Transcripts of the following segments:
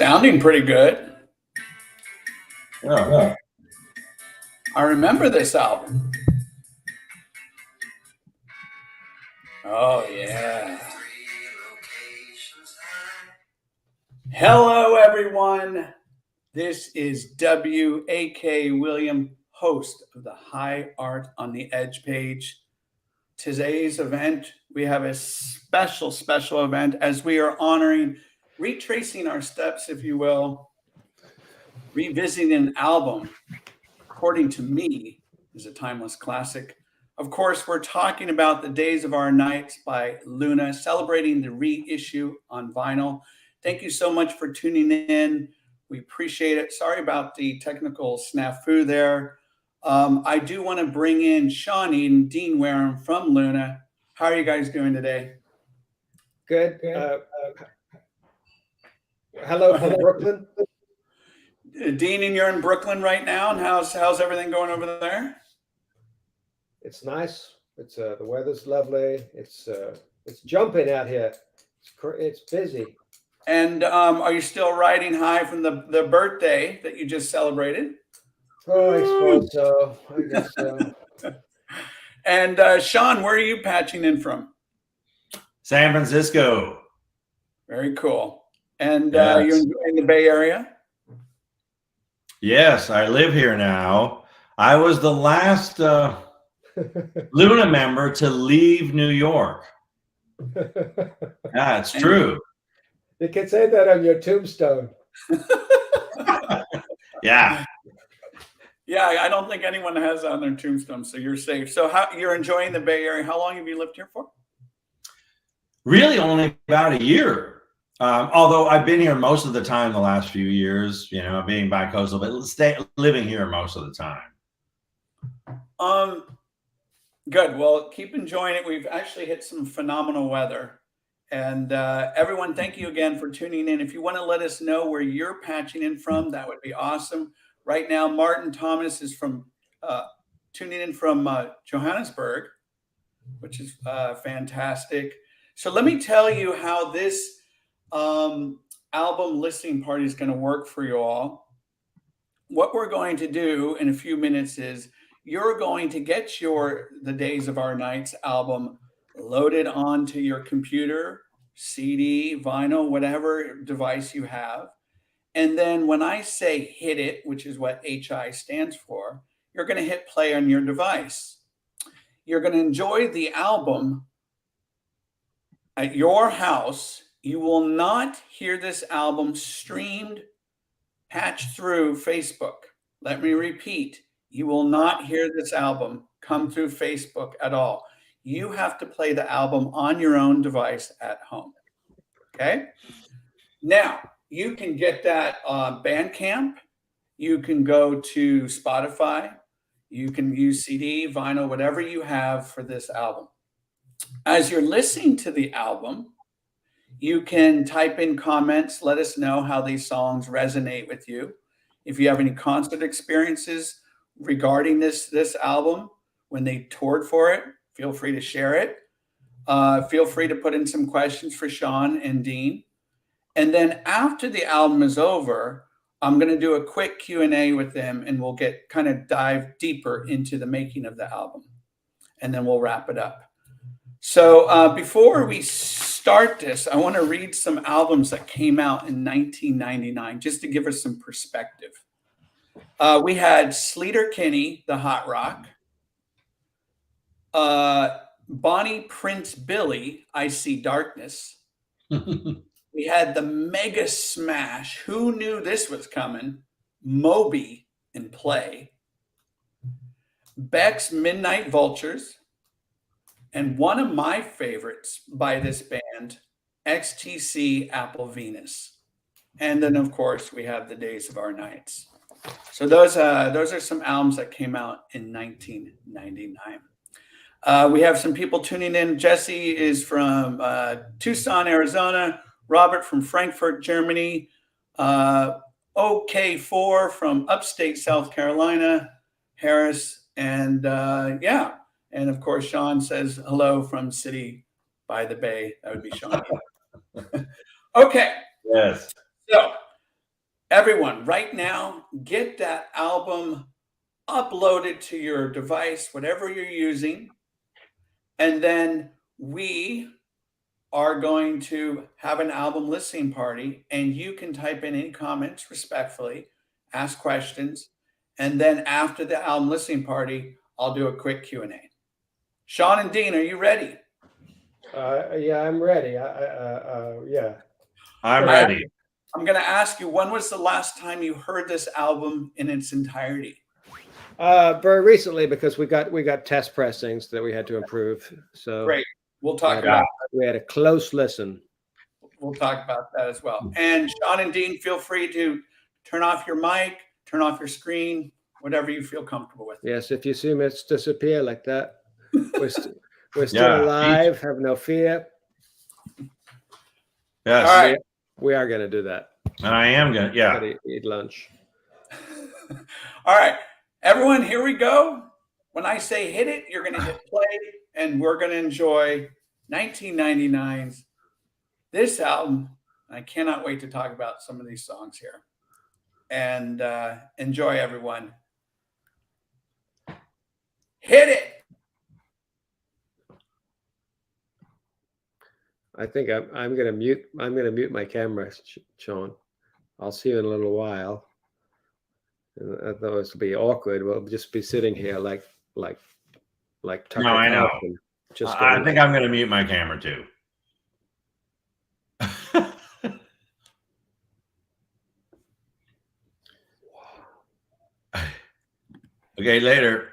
sounding pretty good. Yeah. I remember this album. Oh, yeah. Hello, everyone. This is W.A.K. William, host of the High Art on the Edge page. Today's event, we have a special event as we are honoring, retracing our steps, if you will, revisiting an album, according to me, is a timeless classic. Of course, we're talking about The Days of Our Nights by Luna, celebrating the reissue on vinyl. Thank you so much for tuning in. We appreciate it. Sorry about the technical snafu there. I do want to bring in Shawnee and Dean Wareham from Luna. How are you guys doing today? Good. Hello from Brooklyn. Dean, and you're in Brooklyn right now, and how's everything going over there? It's nice. It's the weather's lovely. It's jumping out here. It's busy. And are you still riding high from the birthday that you just celebrated? Oh, I suppose so. I guess so. And Sean, where are you patching in from? San Francisco. Very cool. And Yes. you enjoying the Bay Area? Yes, I live here now. I was the last Luna member to leave New York. Yeah, it's true. You can say that on your tombstone. Yeah. Yeah, I don't think anyone has that on their tombstone, so you're safe. So you're enjoying the Bay Area. How long have you lived here for? Really only about a year. Although I've been here most of the time the last few years, being bi-coastal, but living here most of the time. Good. Well, keep enjoying it. We've actually hit some phenomenal weather. And everyone, thank you again for tuning in. If you want to let us know where you're patching in from, that would be awesome. Right now, Martin Thomas is tuning in from Johannesburg, which is fantastic. So let me tell you how this album listening party is going to work for you all. What we're going to do in a few minutes is you're going to get The Days of Our Nights album loaded onto your computer, CD, vinyl, whatever device you have. And then when I say hit it, which is what HI stands for, you're going to hit play on your device. You're going to enjoy the album at your house. You will not hear this album streamed, patched through Facebook. Let me repeat. You will not hear this album come through Facebook at all. You have to play the album on your own device at home. Okay? Now, you can get that on Bandcamp. You can go to Spotify. You can use CD, vinyl, whatever you have for this album. As you're listening to the album, you can type in comments. Let us know how these songs resonate with you. If you have any concert experiences regarding this album, when they toured for it, feel free to share it. Feel free to put in some questions for Sean and Dean. And then after the album is over, I'm going to do a quick Q&A with them, and we'll dive deeper into the making of the album. And then we'll wrap it up. So before we start this, I want to read some albums that came out in 1999, just to give us some perspective. We had Sleater Kinney, The Hot Rock. Bonnie Prince Billy, I See Darkness. We had the mega smash, who knew this was coming, Moby in Play. Beck's Midnight Vultures. And one of my favorites by this band, XTC Apple Venus. And then, of course, we have The Days of Our Nights. So those are some albums that came out in 1999. We have some people tuning in. Jesse is from Tucson, Arizona. Robert from Frankfurt, Germany. OK4 from upstate South Carolina. Harris. And yeah. And of course, Sean says hello from City by the Bay. That would be Sean. Okay. Yes. So Everyone, right now, get that album uploaded to your device, whatever you're using, and then we are going to have an album listening party, and you can type in any comments respectfully, ask questions, and then after the album listening party, I'll do a quick Q&A. Sean and Dean, are you ready? Yeah, I'm ready. Yeah. I'm ready. I'm going to ask you, when was the last time you heard this album in its entirety? Very recently, because we got test pressings that we had to improve. So Great. We'll talk about that. We had a close listen. We'll talk about that as well. And Sean and Dean, feel free to turn off your mic, turn off your screen, whatever you feel comfortable with. Yes, if you see me disappear like that, we're still alive. Have no fear. Yes. All right. We are going to do that. And I am going to, Gotta eat lunch. All right, everyone, here we go. When I say hit it, you're going to hit play, and we're going to enjoy 1999's this album. I cannot wait to talk about some of these songs here. And enjoy, everyone. Hit it. I think I'm going to mute. I'm going to mute my camera, Sean. I'll see you in a little while. I thought this would be awkward. We'll just be sitting here like Tucker. No, I know. Just I think I'm going to mute my camera too. Okay, later.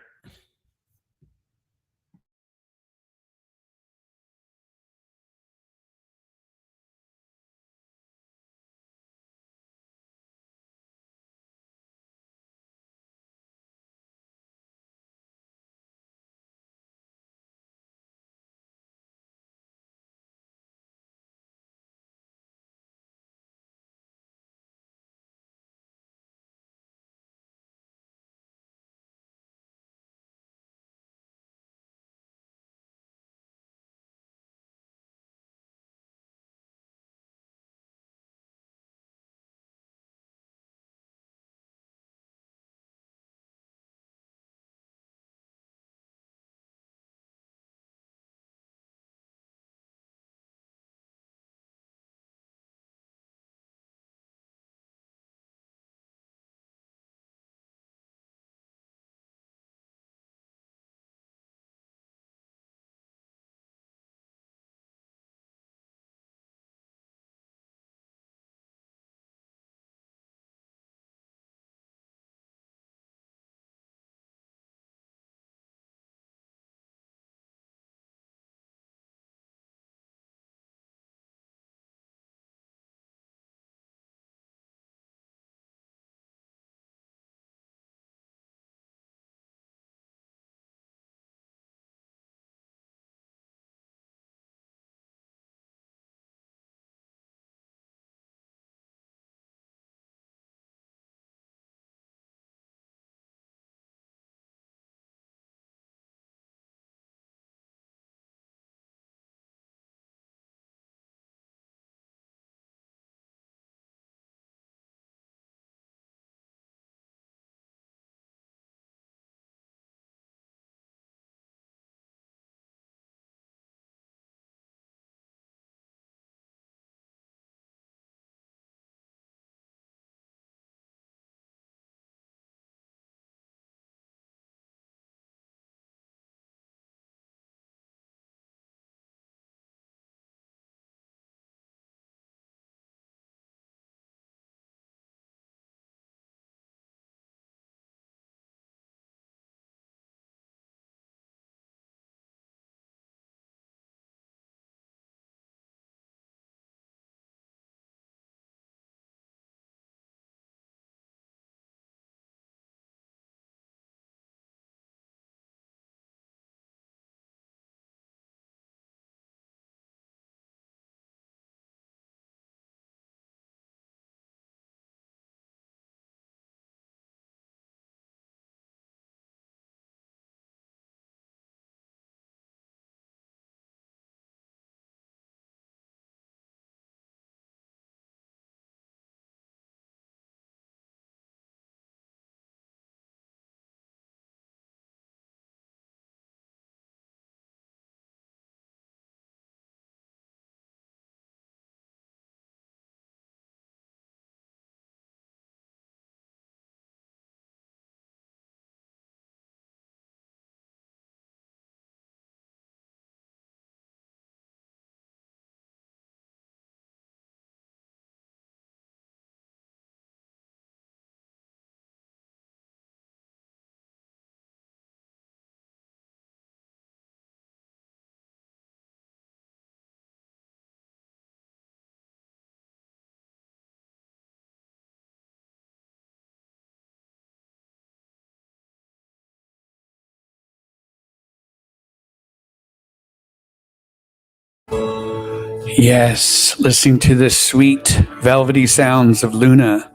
Yes, listening to the sweet, velvety sounds of Luna.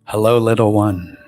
Hello, little one.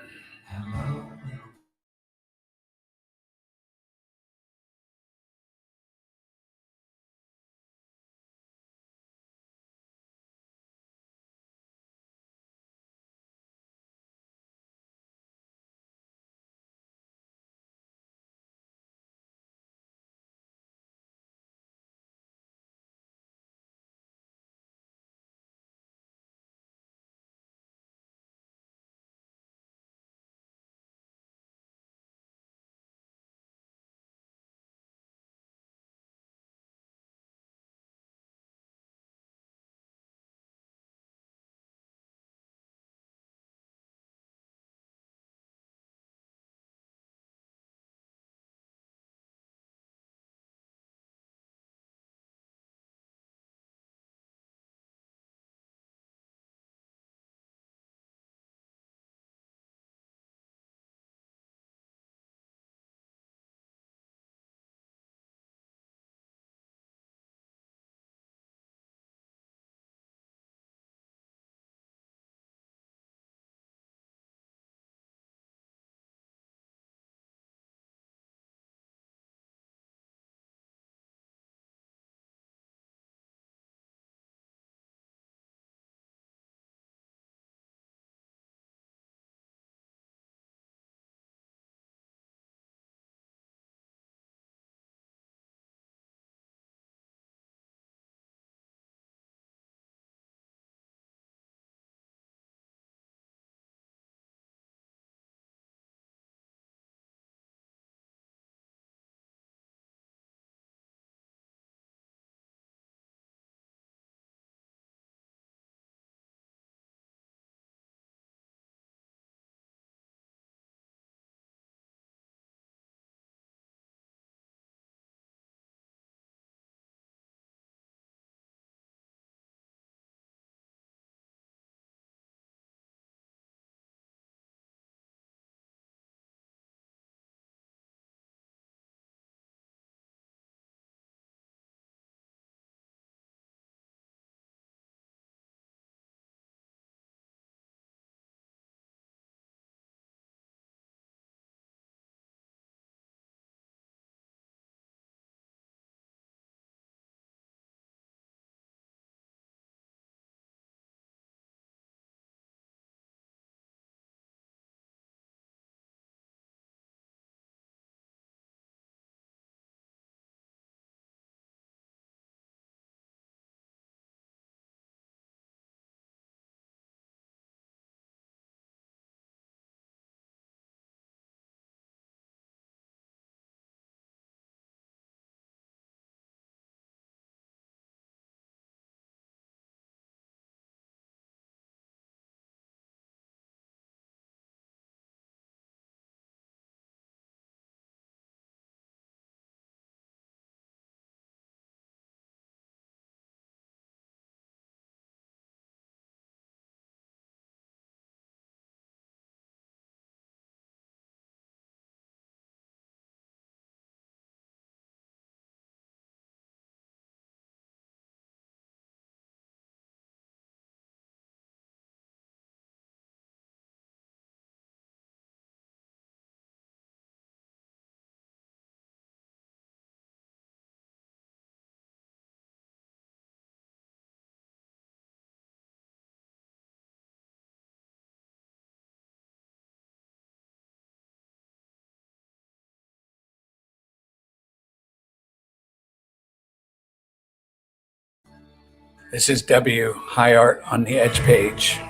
This is W. High Art on the Edge page.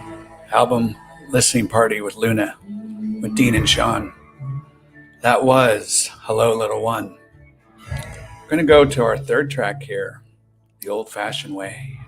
Album listening party with Luna, with Dean and Sean. That was Hello, Little One. We're going to go to our third track here, The Old Fashioned Way.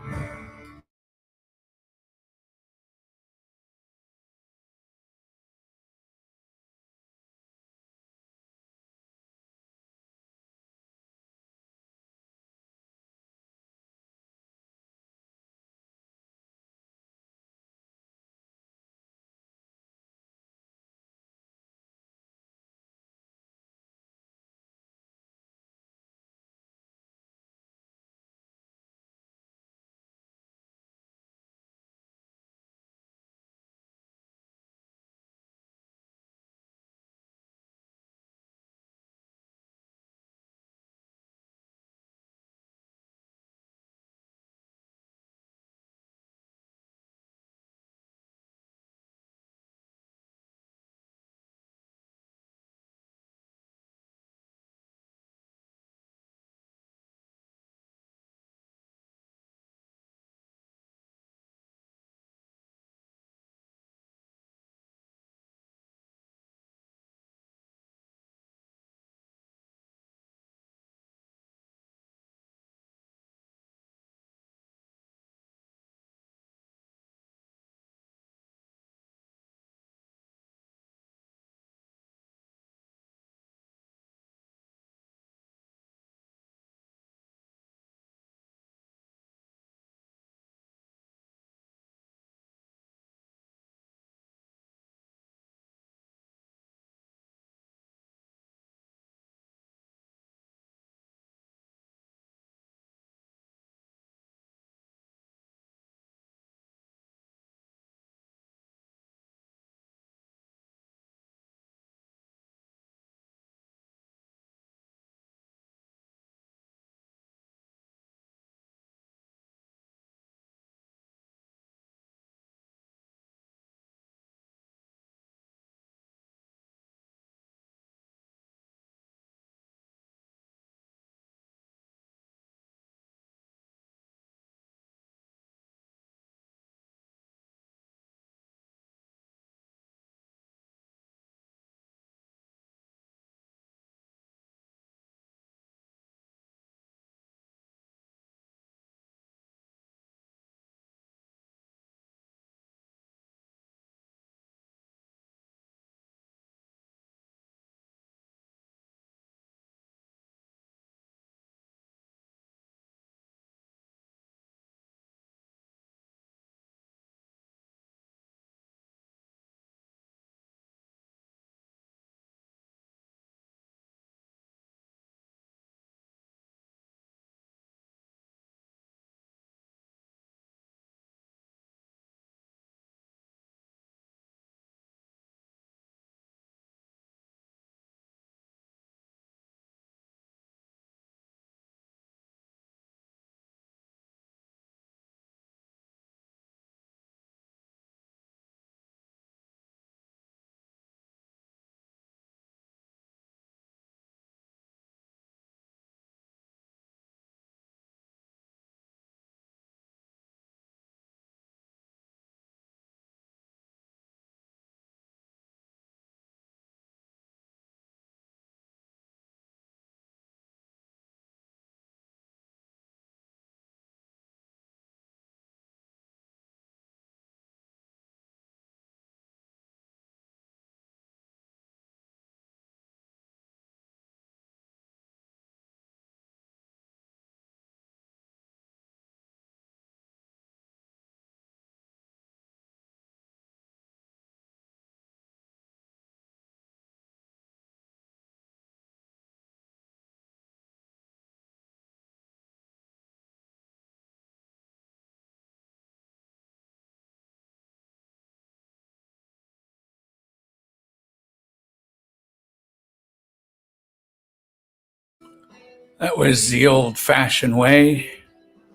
That was the old fashioned way,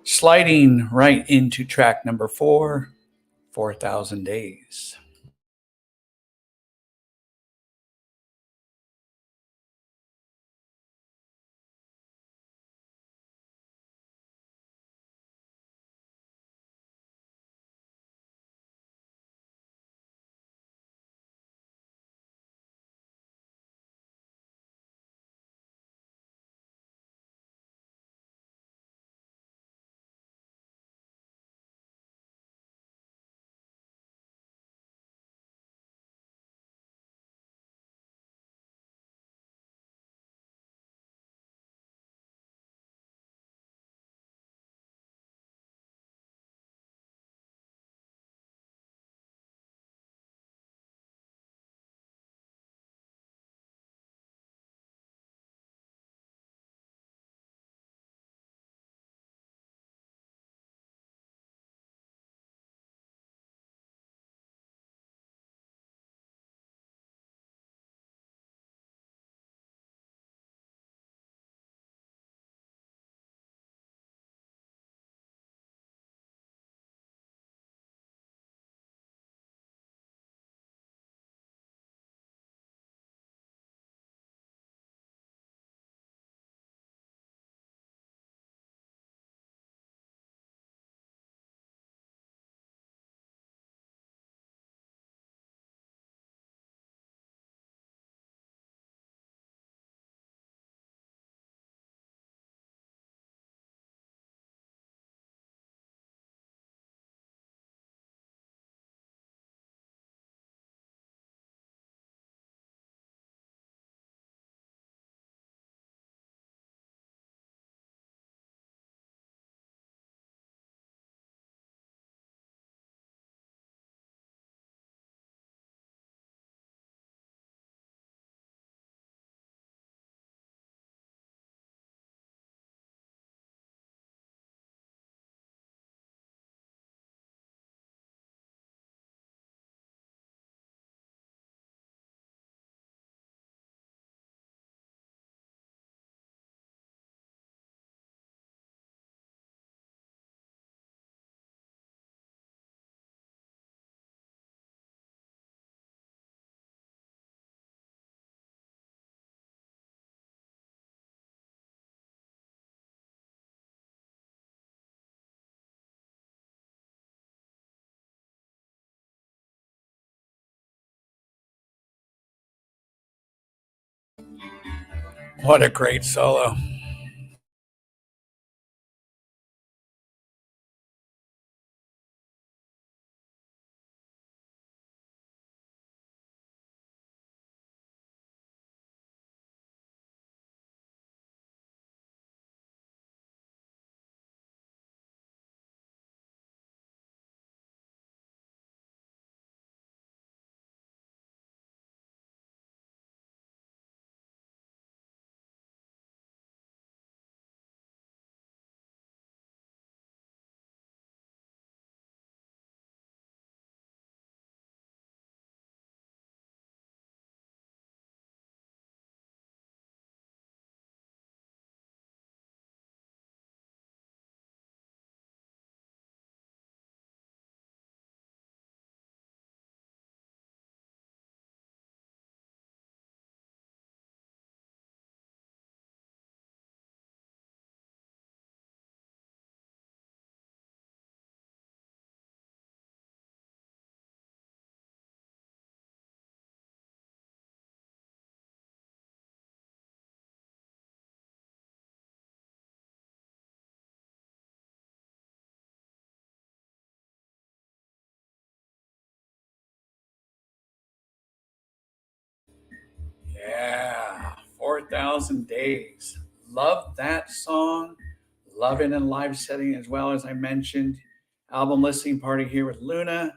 sliding right into track number 4, 4,000 Days. What a great solo. Yeah, 4,000 Days. Love that song. Love it in live setting as well, as I mentioned. Album listening party here with Luna.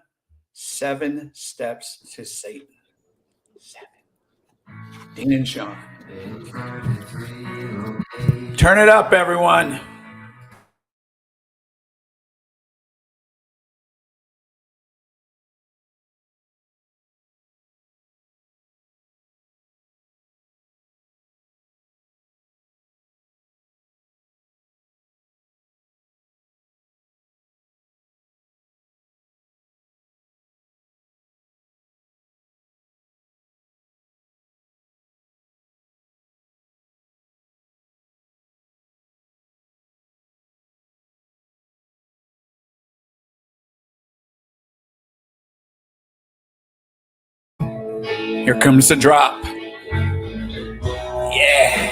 7 Steps to Satan. 7. Dean and Sean. Turn it up, everyone. Here comes the drop. Yeah.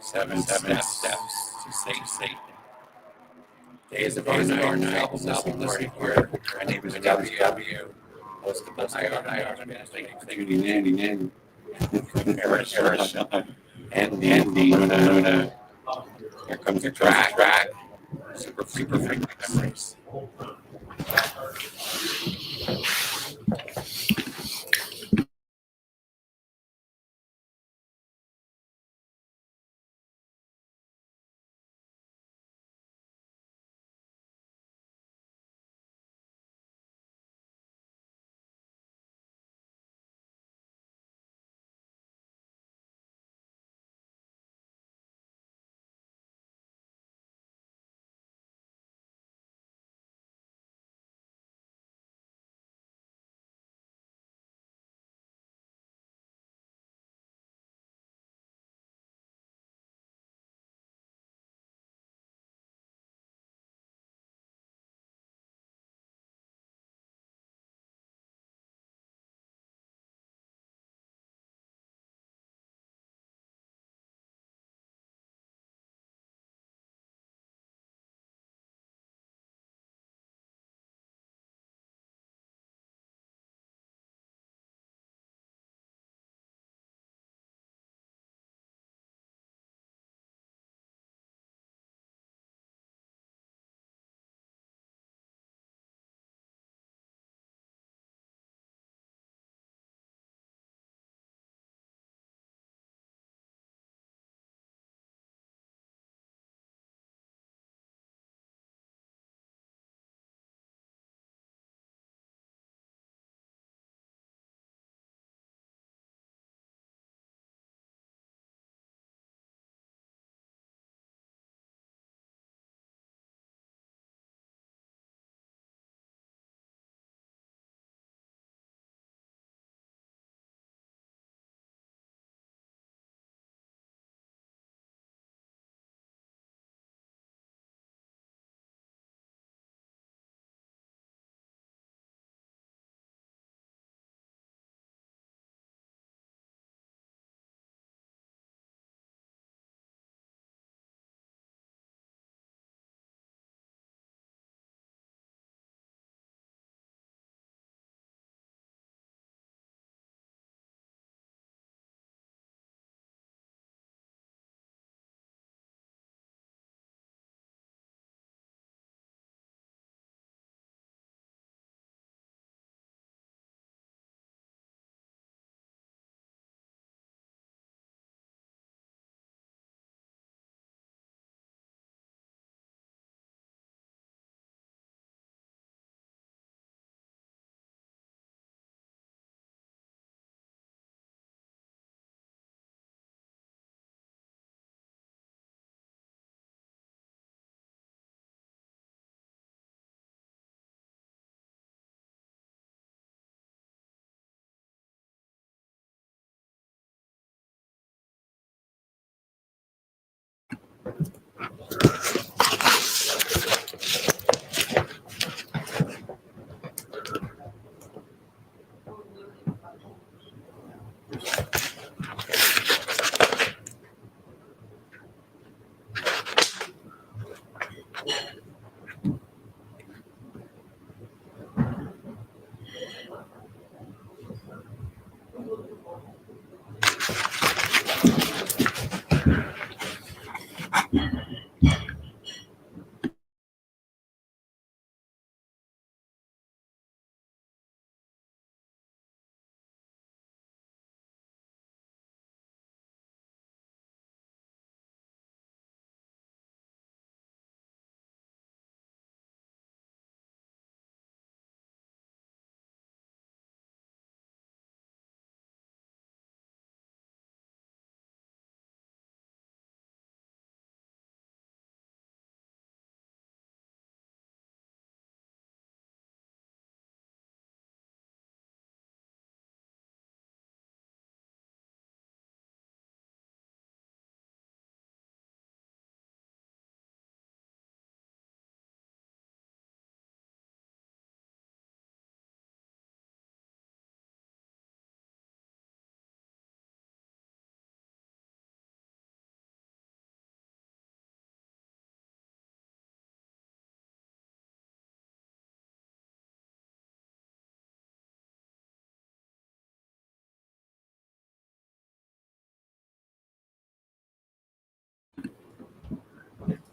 Seven steps to safety. Days of our night album listening here. My name is W. Host of the IR. Thank you for tuning in. Harris, and Luna. Here comes the track. Super frequent memories.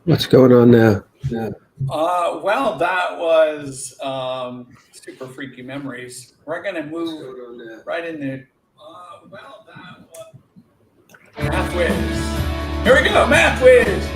What's going on now? Well, that was super freaky memories. We're going to move right into math whiz. Here we go, math whiz.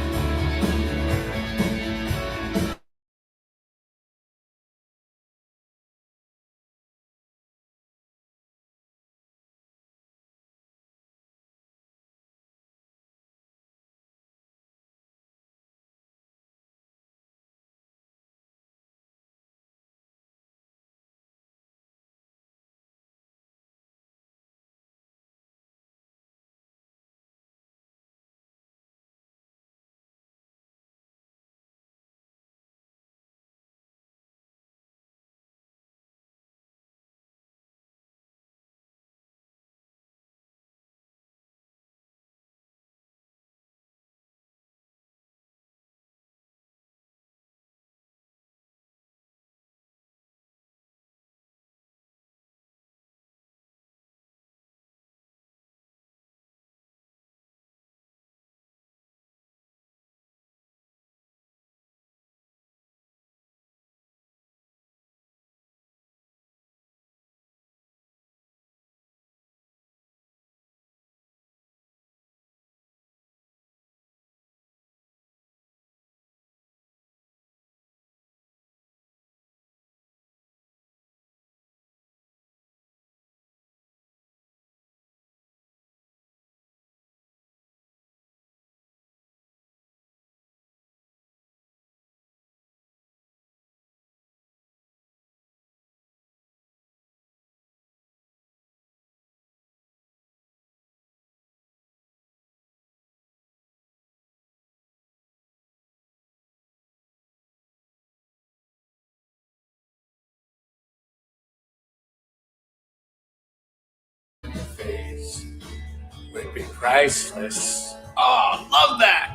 Phase would be priceless. Oh, love that.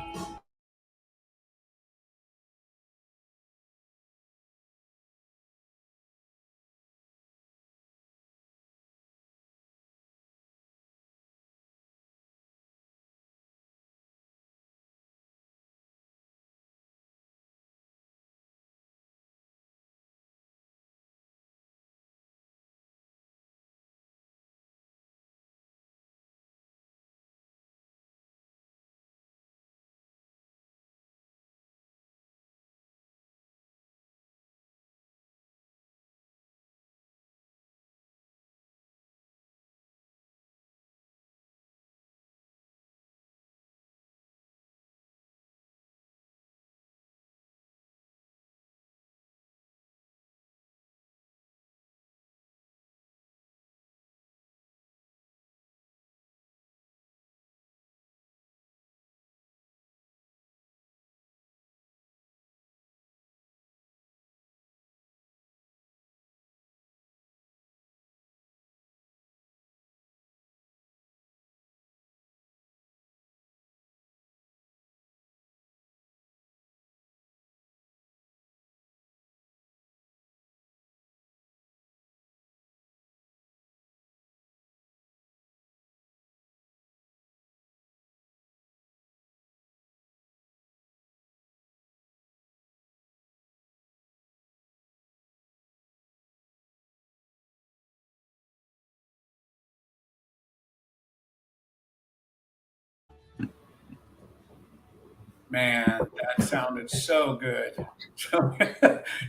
Man, that sounded so good. So,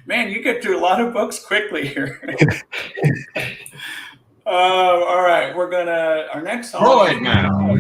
man, you get through a lot of books quickly here. All right, our next song. Freud now.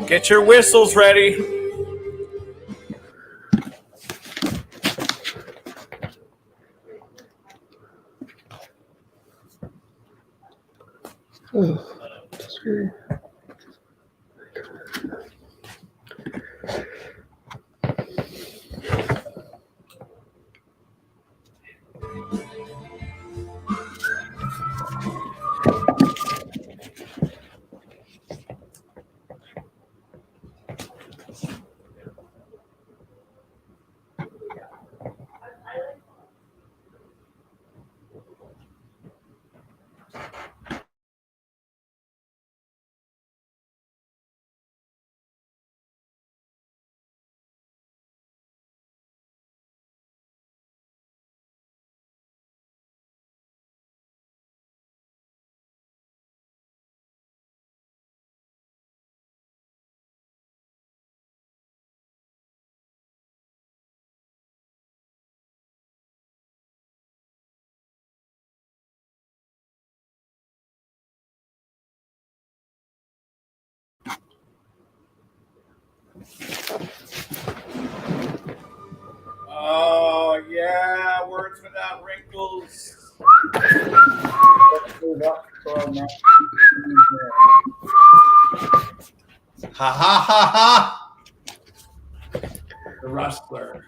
Get your whistles ready. Oh, Oh, yeah, words without wrinkles. Let's move up to our next. Ha ha ha ha. The Rustler.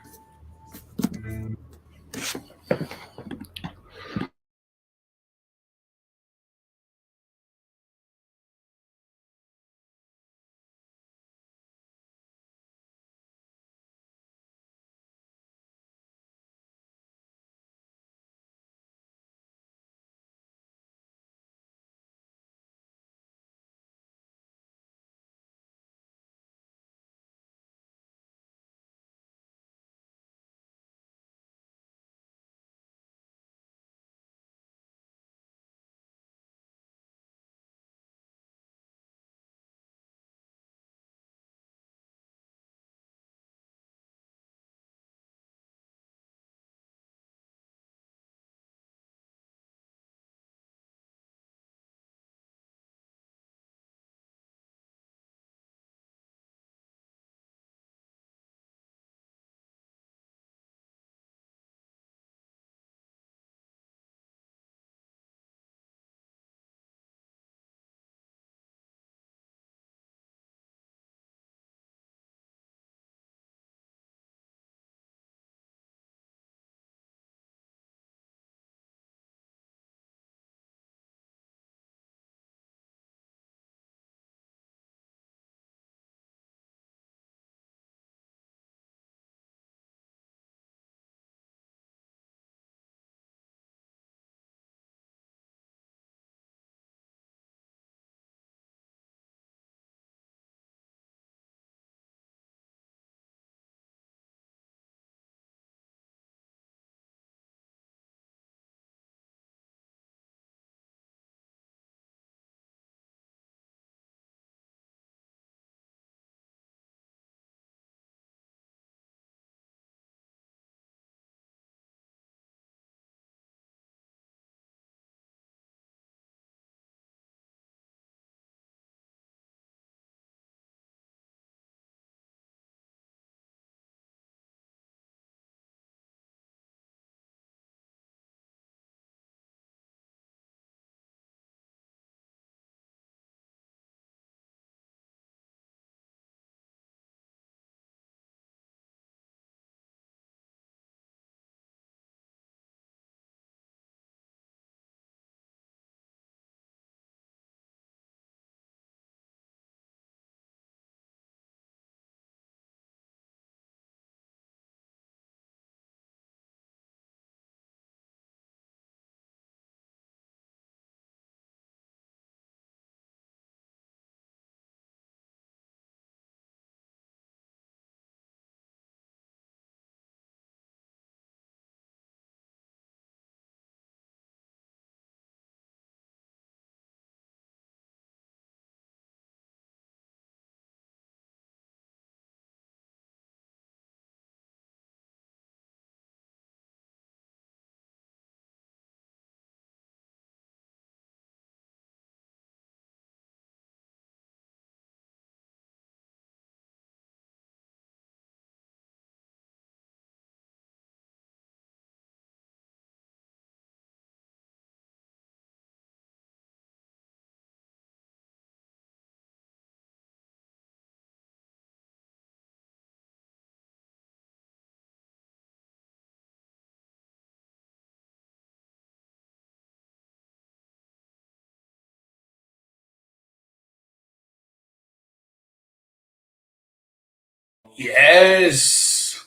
Yes.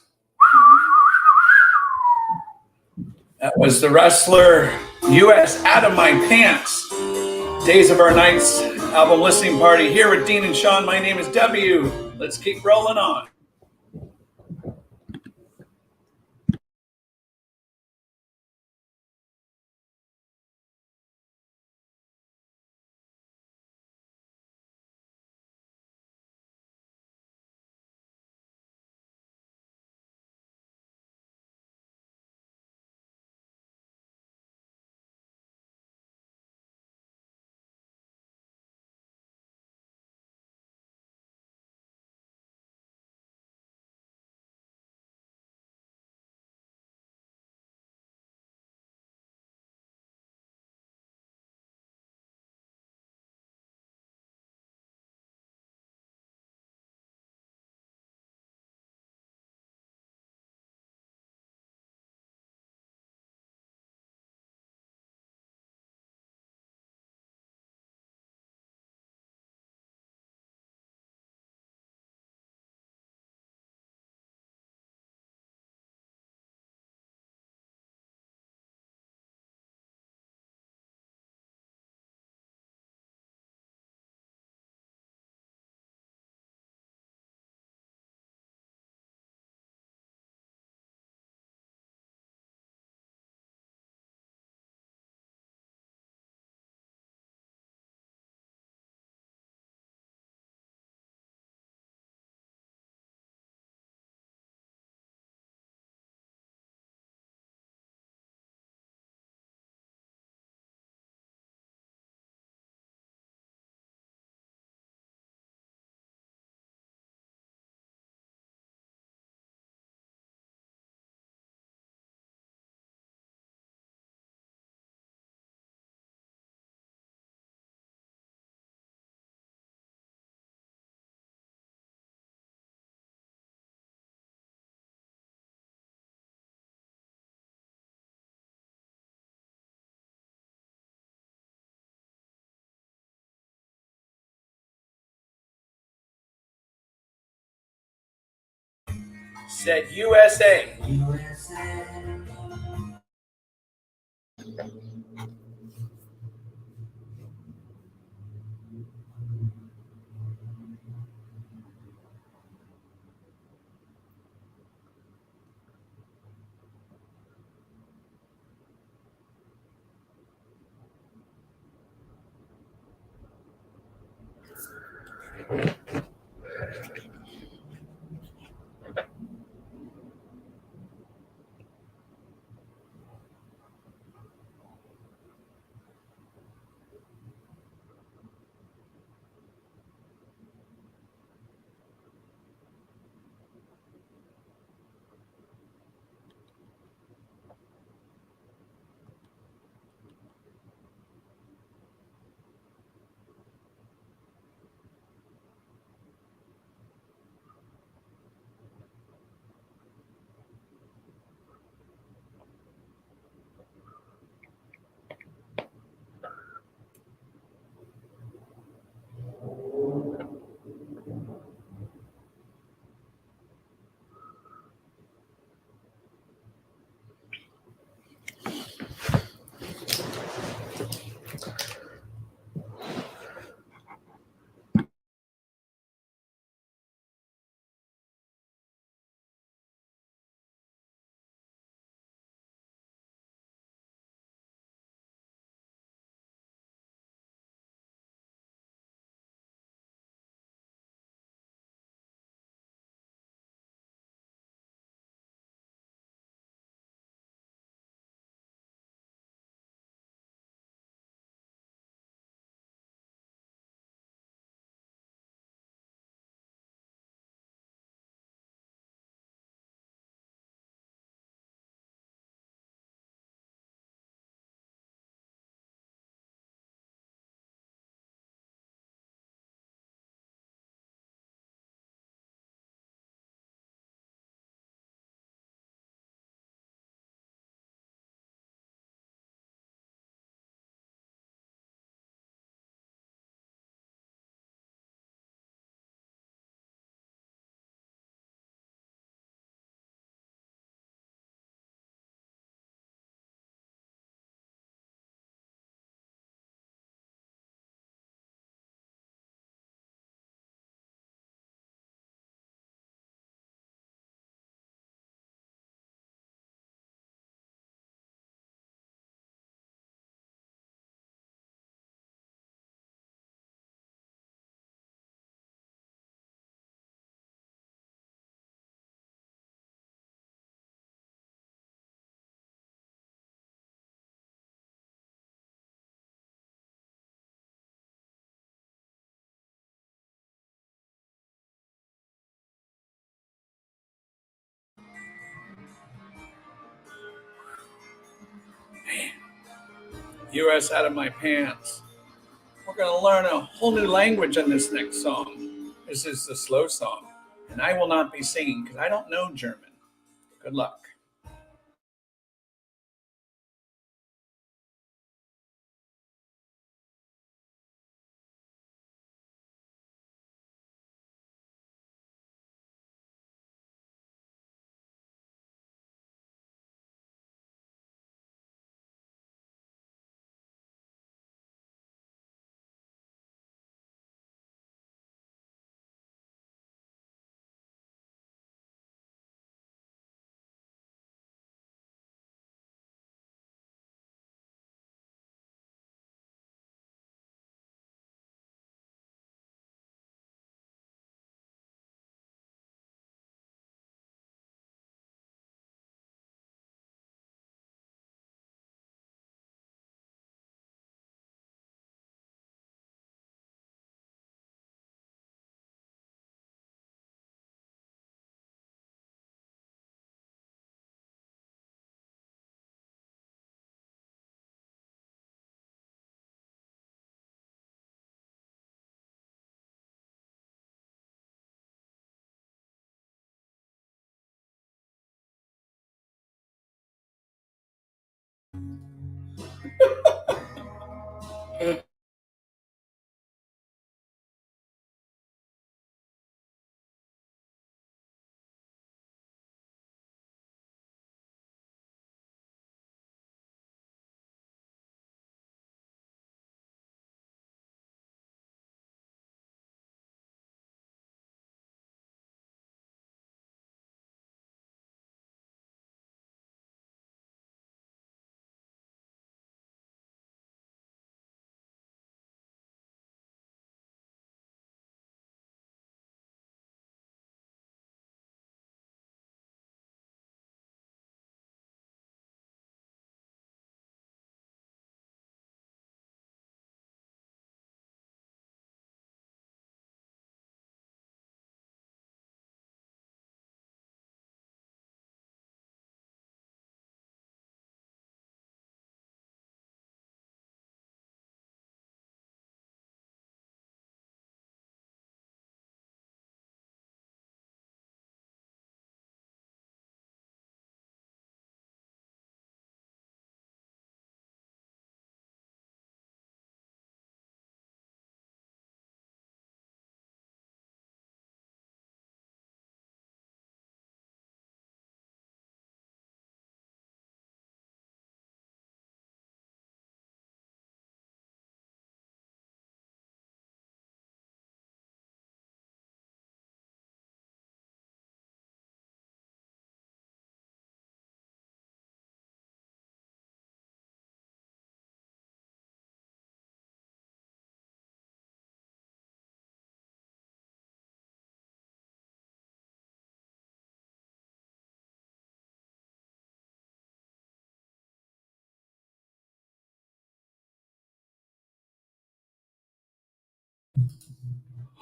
That was the wrestler US Out of My Pants. Days of Our Nights album listening party here with Dean and Sean. My name is W. Let's keep rolling on. Said USA. US out of my pants. We're going to learn a whole new language in this next song. This is the slow song. And I will not be singing because I don't know German. Good luck.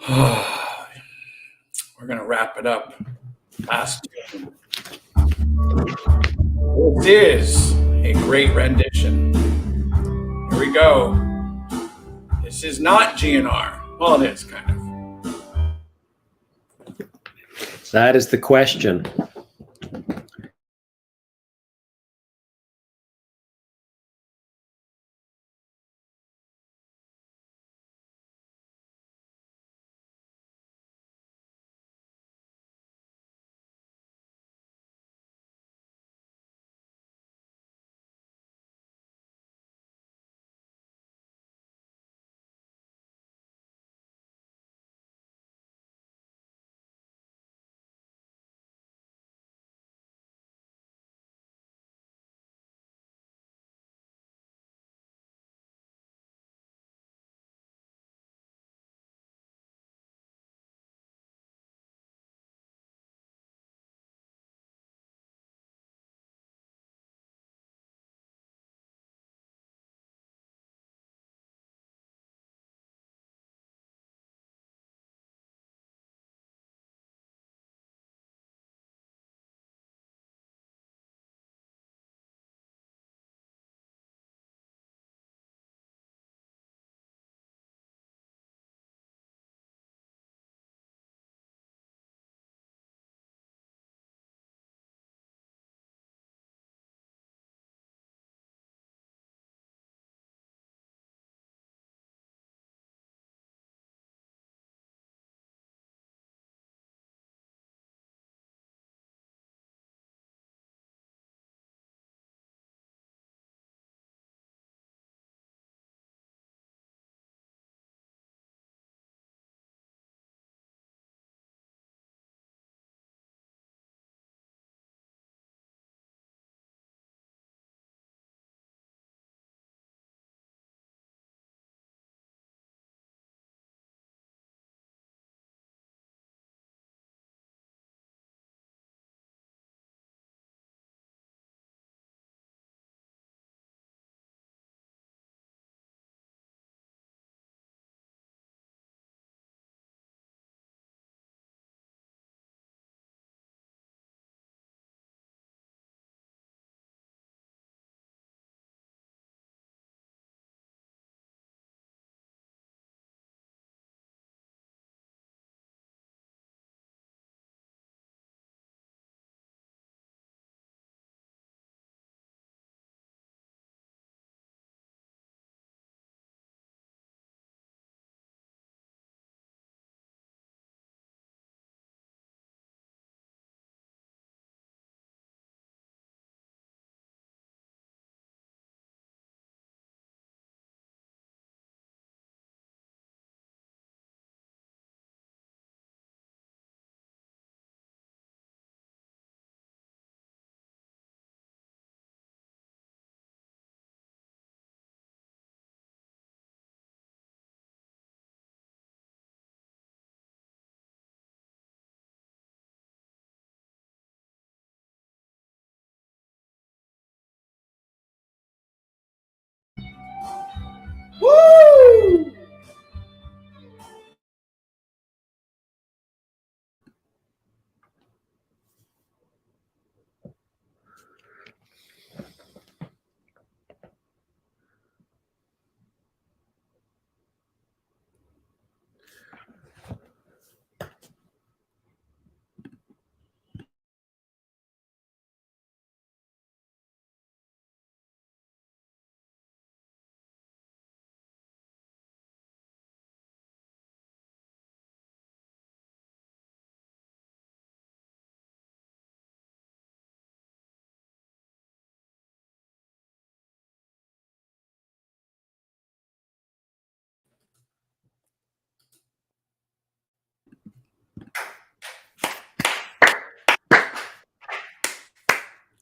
We're going to wrap it up. Last tune. This is a great rendition. Here we go. This is not GNR. Well, it is kind of. That is the question.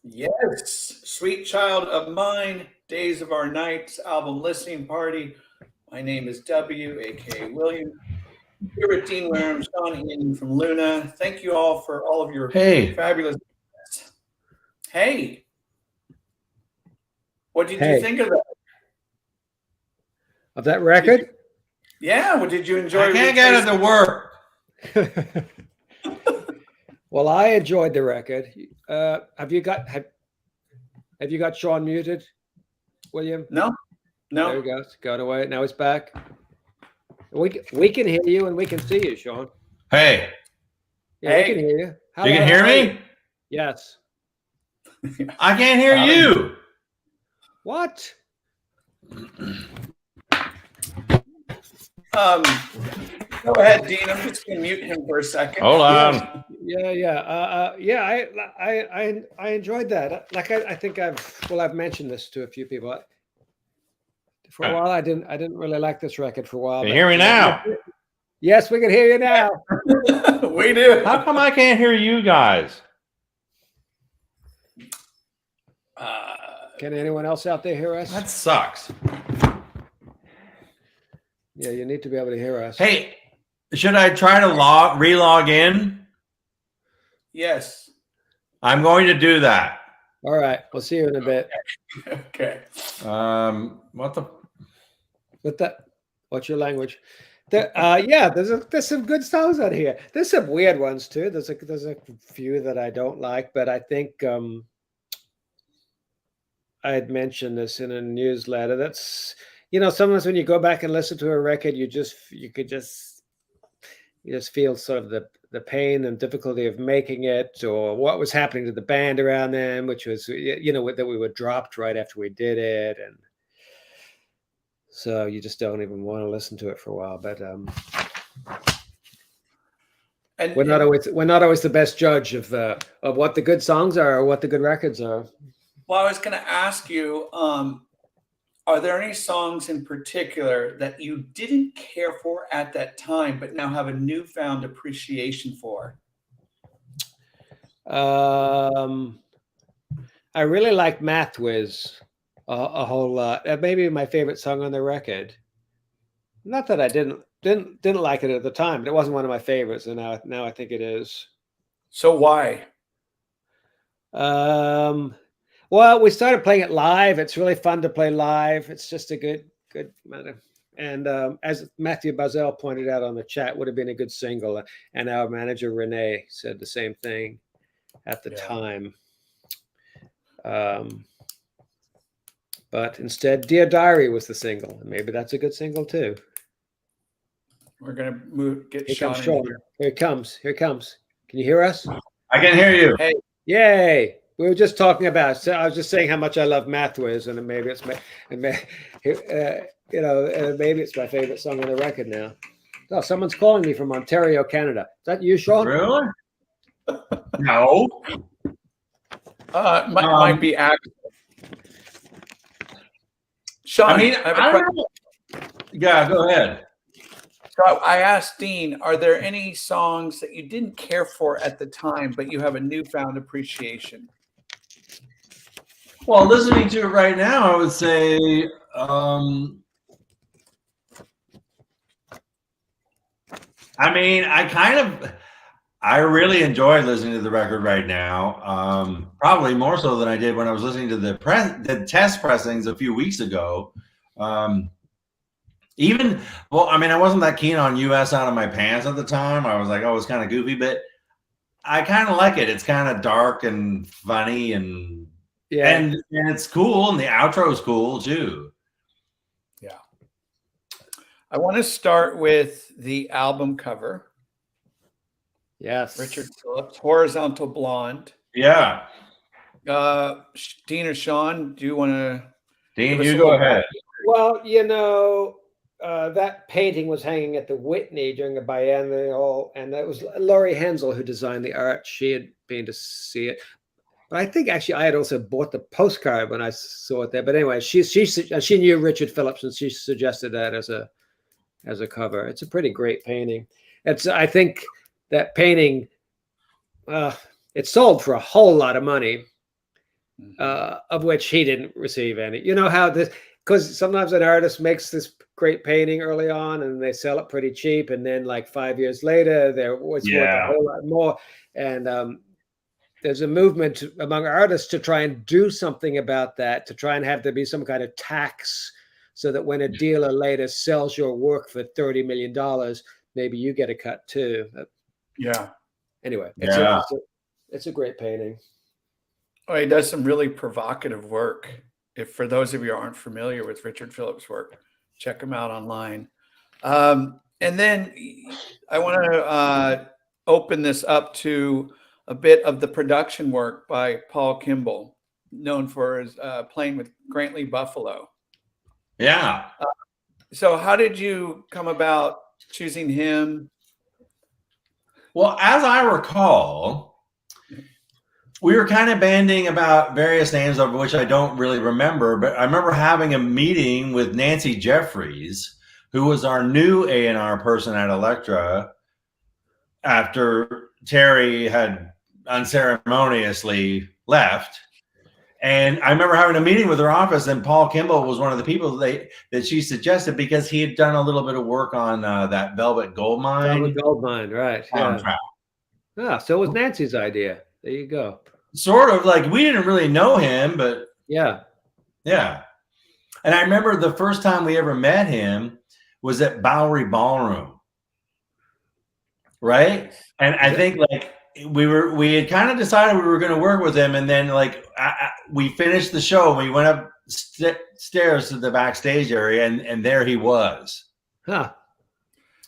Yes, Sweet Child of Mine, Days of Our Nights album listening party. My name is W, aka William. Here with Dean Wareham, Sean Ian from Luna. Thank you all for all of your Hey, fabulous. Hey, what did you Hey, think of that? of that record? Yeah, what did you enjoy? I can't get it to work. Well, I enjoyed the record. Have you got Sean muted, William? No, There he no. goes. Got away. Now he's back. We can hear you and we can see you, Sean. Hey, Yeah, we Hey. can hear you. you can hear how are you? me? Yes. I can't hear Howdy. you. What? Go ahead, Dean. I'm just gonna mute him for a second. Hold on. I enjoyed that. Like I think I've mentioned this to a few people. For a while, I didn't really like this record for a while. Can you but, hear me now? Yes, we can hear you now. We do. How come I can't hear you guys? Can anyone else out there hear us? That sucks. Yeah, you need to be able to hear us. Hey, should I try to relog in? Yes. I'm going to do that. All right, we'll see you in a bit. Okay. What the? What's your language? There's some good songs on here. There's some weird ones too. There's a few that I don't like, but I think I had mentioned this in a newsletter. That's sometimes when you go back and listen to a record, you just feel sort of the pain and difficulty of making it, or what was happening to the band around them, which was that we were dropped right after we did it, and so you just don't even want to listen to it for a while. But And we're not always the best judge of what the good songs are or what the good records are. well, I was going to ask you, are there any songs in particular that you didn't care for at that time, but now have a newfound appreciation for? I really like Math Whiz a whole lot. That may be my favorite song on the record. Not that I didn't like it at the time, but it wasn't one of my favorites, and now I think it is. So why? Well, we started playing it live. It's really fun to play live. It's just a good matter. And as Matthew Bazel pointed out on the chat, would have been a good single. And our manager Renee said the same thing at the time. But instead, Dear Diary was the single, and maybe that's a good single too. We're gonna get Here Sean comes in Sean. here. Here it comes. Here it comes. Can you hear us? I can hear you. Hey, Yay! We were just talking about. So I was just saying how much I love Math Whiz, and maybe it's maybe it's my favorite song on the record now. Oh, someone's calling me from Ontario, Canada. Is that you, Sean? Really? No. might be active. Sean, I have a don't question. know. Yeah, go ahead. So I asked Dean, are there any songs that you didn't care for at the time, but you have a newfound appreciation? Well, listening to it right now, I would say I really enjoyed listening to the record right now. Probably more so than I did when I was listening to the test pressings a few weeks ago. I wasn't that keen on US Out of My Pants at the time. I was like, oh, it's kind of goofy, but I kind of like it. It's kind of dark and funny, and it's cool, and the outro is cool too. Yeah. I want to start with the album cover. Yes. Richard Phillips, Horizontal Blonde. Yeah. Dean or Sean, do you want to? Dean, you go ahead. Well, that painting was hanging at the Whitney during the biennial, and that was Laurie Hensel who designed the art. She had been to see it. But I think actually I had also bought the postcard when I saw it there. But anyway, she knew Richard Phillips, and she suggested that as a cover. It's a pretty great painting. I think that painting, it sold for a whole lot of money. of which he didn't receive any. You know how this, because sometimes an artist makes this great painting early on and they sell it pretty cheap, and then like 5 years later, it's worth a whole lot more. And there's a movement among artists to try and do something about that, to try and have there be some kind of tax, so that when a dealer later sells your work for $30 million, maybe you get a cut too. Yeah. Anyway, it's a great painting. Oh, he does some really provocative work. If for those of you who aren't familiar with Richard Phillips' work, check him out online. And then I want to open this up to a bit of the production work by Paul Kimball, known for his playing with Grantley Buffalo. Yeah. So how did you come about choosing him? Well, as I recall, we were kind of banding about various names, of which I don't really remember, but I remember having a meeting with Nancy Jeffries, who was our new A&R person at Elektra, after Terry had unceremoniously left. And I remember having a meeting with her office, and Paul Kimball was one of the people that she suggested, because he had done a little bit of work on that Velvet Goldmine. Velvet Goldmine, right. Soundtrack. Yeah, so it was Nancy's idea. There you go. Sort of, like, we didn't really know him, but yeah. And I remember the first time we ever met him was at Bowery Ballroom, right? And I think like we had kind of decided we were going to work with him, and then like we finished the show and we went up stairs to the backstage area, and there he was. Huh.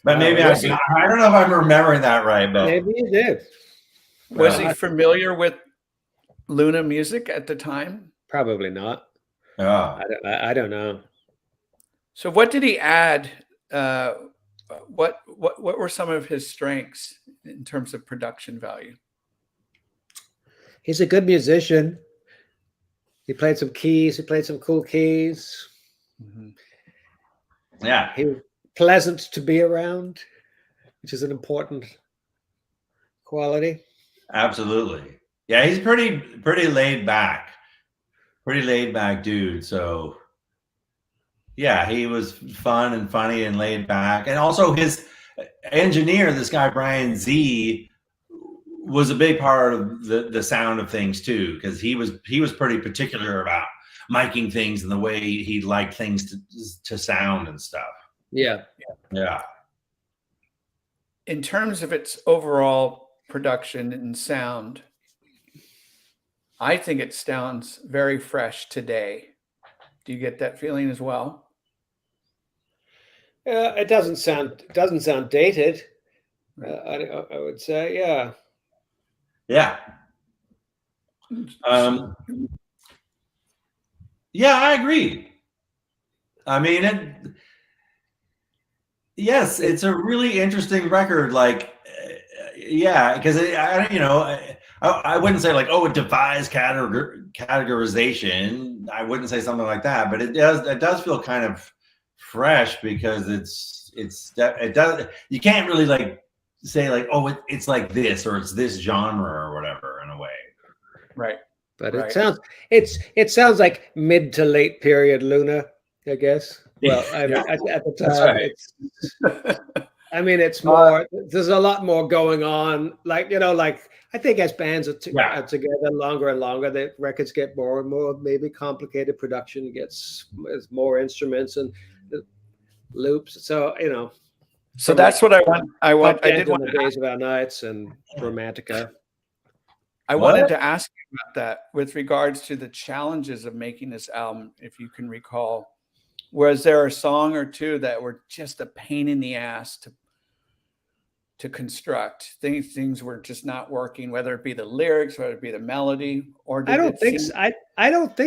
But maybe I don't know if I'm remembering that right, but maybe you did. Was he familiar with Luna music at the time? Probably not. Oh. I don't know. So what did he add? What were some of his strengths in terms of production value? He's a good musician. He played some keys. He played some cool keys. Mm-hmm. Yeah. He was pleasant to be around, which is an important quality. Absolutely. Yeah, he's pretty laid back. Pretty laid back dude. So yeah, he was fun and funny and laid back. And also his engineer, this guy Brian Z, was a big part of the sound of things too, because he was pretty particular about miking things and the way he liked things to sound and stuff. Yeah. In terms of its overall production and sound, I think it sounds very fresh today. Do you get that feeling as well? It doesn't sound dated. I would say, yeah. Yeah. Yeah, I agree. I mean, yes, it's a really interesting record. Like, yeah, because I wouldn't say like, oh, it defies categorization. I wouldn't say something like that, but it does feel kind of fresh, because it does. You can't really like say like, oh, it's like this, or it's this genre or whatever, in a way. Right. But it sounds like mid to late period Luna, I guess. Well, I mean, at the time, it's more. There's a lot more going on. Like I think as bands are together longer and longer, the records get more and more maybe complicated. Production gets more instruments and loops. So So that's what I want. I did want the Days of Our Nights and Romantica. I wanted to ask you about that with regards to the challenges of making this album, if you can recall. Was there a song or two that were just a pain in the ass to construct? Things were just not working, whether it be the lyrics, whether it be the melody, or I don't think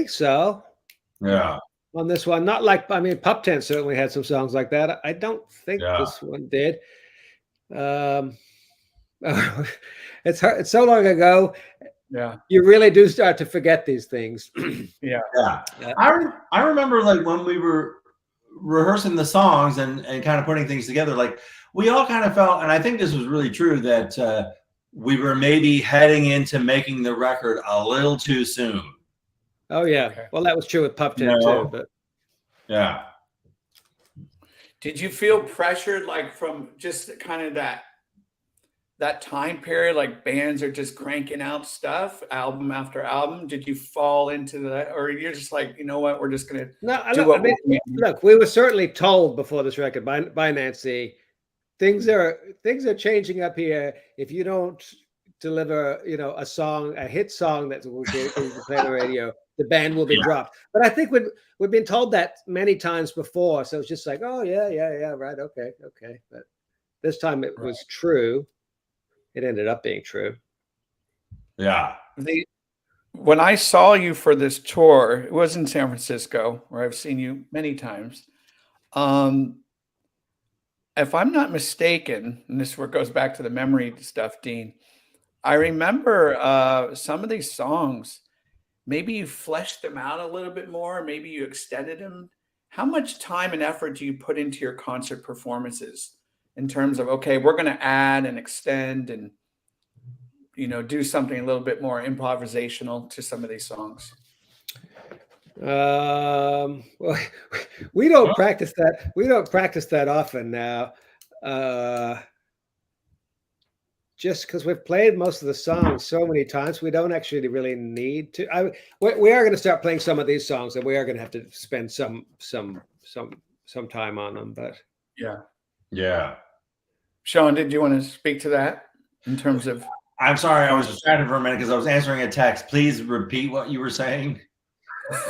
so. Yeah. On this one, not like, Pup Tent certainly had some songs like that. I don't think this one did. It's hard. It's so long ago. Yeah, you really do start to forget these things. Yeah. I remember like when we were rehearsing the songs and kind of putting things together, like we all kind of felt, and I think this was really true, that we were maybe heading into making the record a little too soon. Oh yeah. Okay. Well, that was true with Pup Tent No. too. But Yeah. Did you feel pressured, like from just kind of that time period, like bands are just cranking out stuff, album after album? Did you fall into that, or you're just like, you know what, we're just gonna no, do I what mean, we look, we were certainly told before this record by Nancy, things are changing up here. If you don't deliver, a hit song that will be played on the radio, the band will be dropped. But I think we've been told that many times before, so it's just like, oh yeah, right, okay. But this time it was true. It ended up being true. Yeah. When I saw you for this tour, it was in San Francisco, where I've seen you many times. If I'm not mistaken, and this where goes back to the memory stuff, Dean, I remember some of these songs, maybe you fleshed them out a little bit more, maybe you extended them. How much time and effort do you put into your concert performances in terms of, okay, we're going to add and extend and, do something a little bit more improvisational to some of these songs? Well, we don't practice that. We don't practice that often now. Just because we've played most of the songs so many times, we don't actually really need to. We are going to start playing some of these songs, and we are going to have to spend some time on them. But Yeah. Sean, did you want to speak to that in terms of? I'm sorry, I was distracted for a minute because I was answering a text. Please repeat what you were saying.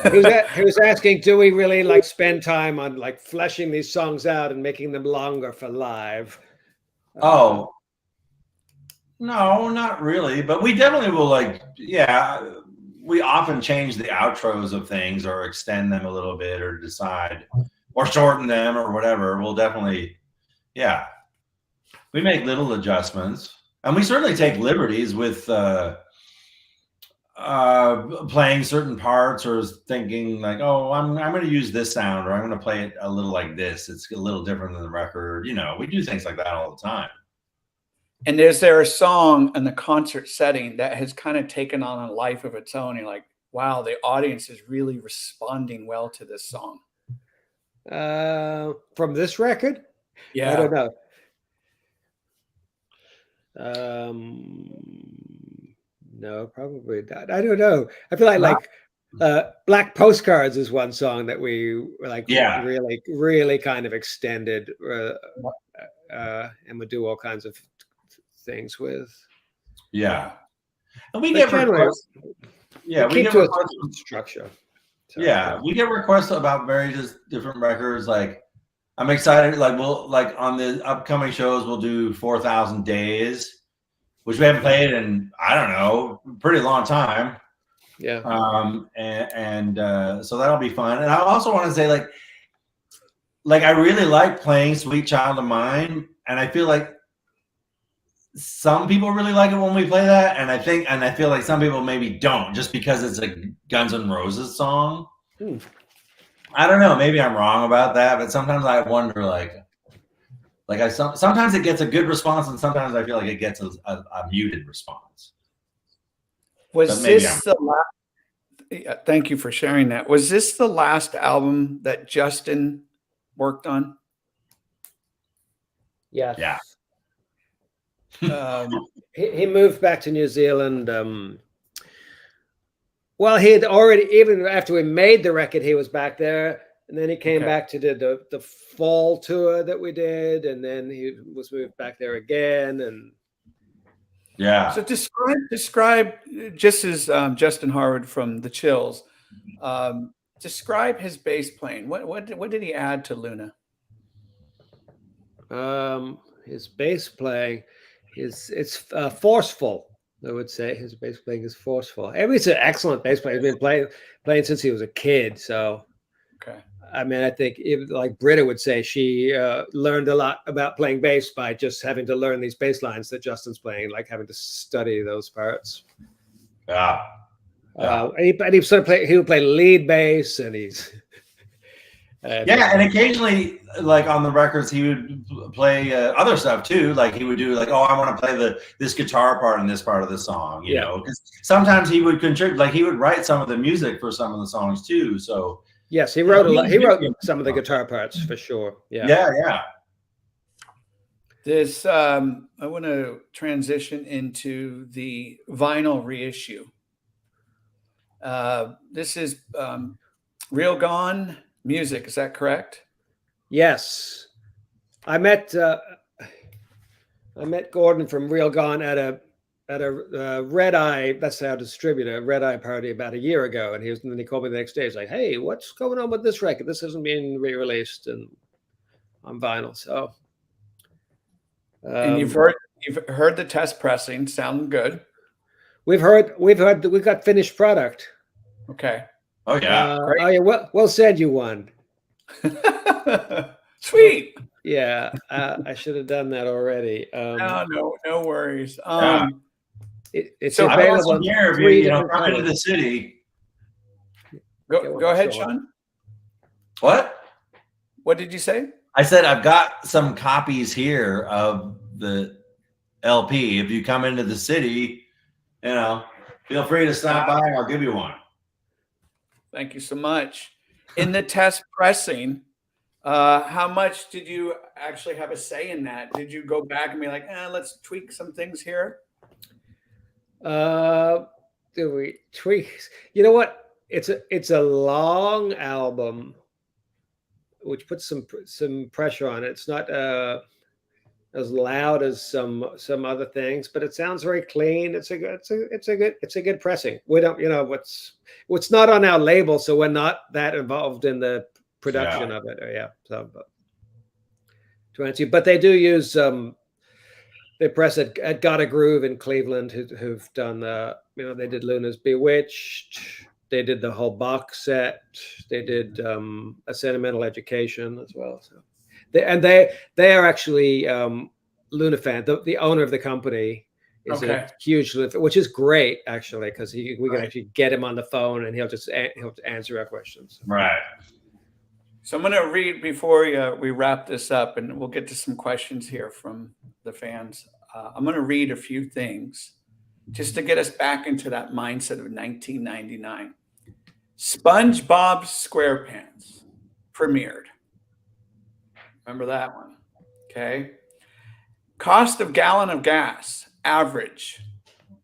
He was asking, do we really like spend time on like fleshing these songs out and making them longer for live? No, not really. But we definitely will we often change the outros of things or extend them a little bit or decide or shorten them or whatever. We'll definitely, we make little adjustments. And we certainly take liberties with playing certain parts or thinking like, oh, I'm going to use this sound or I'm going to play it a little like this. It's a little different than the record. We do things like that all the time. And is there a song in the concert setting that has kind of taken on a life of its own? You're like, wow, the audience is really responding well to this song. From this record? Yeah. I don't know. No, probably not. I don't know. I feel like Black Postcards is one song that we really kind of extended and would do all kinds of things with. Yeah. And we get requests. Yeah, we keep to a structure. So, we get requests about various different records. Like, I'm excited. Like, on the upcoming shows, we'll do 4,000 Days, which we haven't played in, I don't know, a pretty long time. Yeah. So that'll be fun. And I also want to say, like I really like playing Sweet Child of Mine, and I feel like some people really like it when we play that, and I feel like some people maybe don't, just because it's a Guns N' Roses song. I don't know. Maybe I'm wrong about that, but sometimes I wonder, sometimes it gets a good response, and sometimes I feel like it gets a muted response. Was this the last? Thank you for sharing that. Was this the last album that Justin worked on? Yes. Yeah. He moved back to New Zealand. Well, he had already, even after we made the record, he was back there. And then he came back to do the fall tour that we did. And then he was moved back there again. And so describe just as Justin Harwood from The Chills, describe his bass playing. What did he add to Luna? His bass playing it's forceful. I would say his bass playing is forceful. He's an excellent bass player. He's been playing since he was a kid. So, I mean, I think like Britta would say, she learned a lot about playing bass by just having to learn these bass lines that Justin's playing, like having to study those parts. Yeah. And he would play lead bass, and he's Yeah, and occasionally, like on the records, he would play other stuff too. Like he would do, like, oh, I want to play this guitar part in this part of the song, you know. Because sometimes he would contribute, like he would write some of the music for some of the songs too. So yes, he wrote a lot. He wrote some of the guitar parts for sure. Yeah. This I want to transition into the vinyl reissue. This is Real Gone Music. Is that correct? Yes, I met Gordon from Real Gone at a Red Eye. That's our distributor, Red Eye party about a year ago, and then he called me the next day. He's like, "Hey, what's going on with this record? This hasn't been re-released and on vinyl." So, and you've heard the test pressing. Sound good? We've got finished product. Okay. Oh yeah. Oh yeah. We'll send you one. Sweet. Yeah, I should have done that already. No worries. It's so available here. If you come into the city. Go ahead, Sean. What did you say? I said I've got some copies here of the LP. If you come into the city, feel free to stop by. I'll give you one. Thank you so much. In the test pressing, how much did you actually have a say in that? Did you go back and be like, let's tweak some things here? Do we tweak? You know what? It's a long album, which puts some pressure on it. It's not as loud as some other things, but it sounds very clean. It's a good pressing. We don't, what's not on our label, so we're not that involved in the production of it. So, but they do use they press at Got a Groove in Cleveland, who've done they did Luna's Bewitched. They did the whole box set. They did A Sentimental Education as well. So they are actually Luna fan. The owner of the company is a huge Luna fan, which is great actually, because we can actually get him on the phone and he'll answer our questions. Right. So I'm going to read before we wrap this up, and we'll get to some questions here from the fans. I'm going to read a few things just to get us back into that mindset of 1999. SpongeBob SquarePants premiered. Remember that one? Okay. Cost of gallon of gas, average,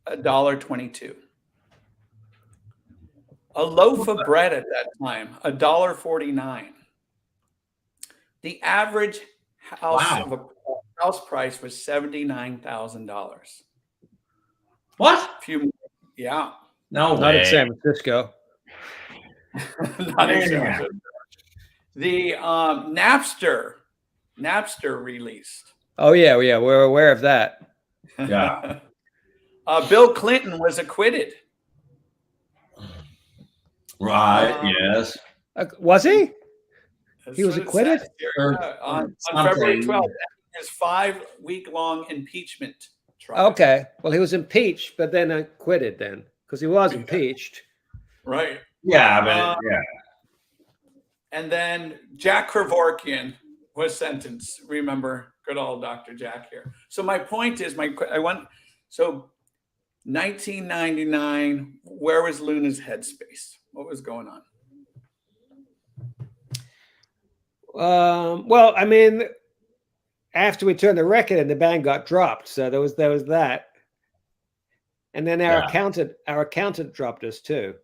$1.22. A loaf of bread at that time, $1.49. The average house price was $79,000. What? Yeah. No way. Not in San Francisco. Not in San Francisco. The Napster released. Oh yeah, we're aware of that. Yeah. Bill Clinton was acquitted. Right. Yes. Was he? He was acquitted on February 12th. His 5-week-long impeachment trial. Okay. Well, he was impeached, but then acquitted then, because he was impeached. Right. Yeah, but yeah. And then Jack Kevorkian was sentenced. Remember, good old Dr. Jack here. So my point is, 1999. Where was Luna's headspace? What was going on? Well, I mean, after we turned the record in, the band got dropped, so there was that. And then our accountant dropped us too.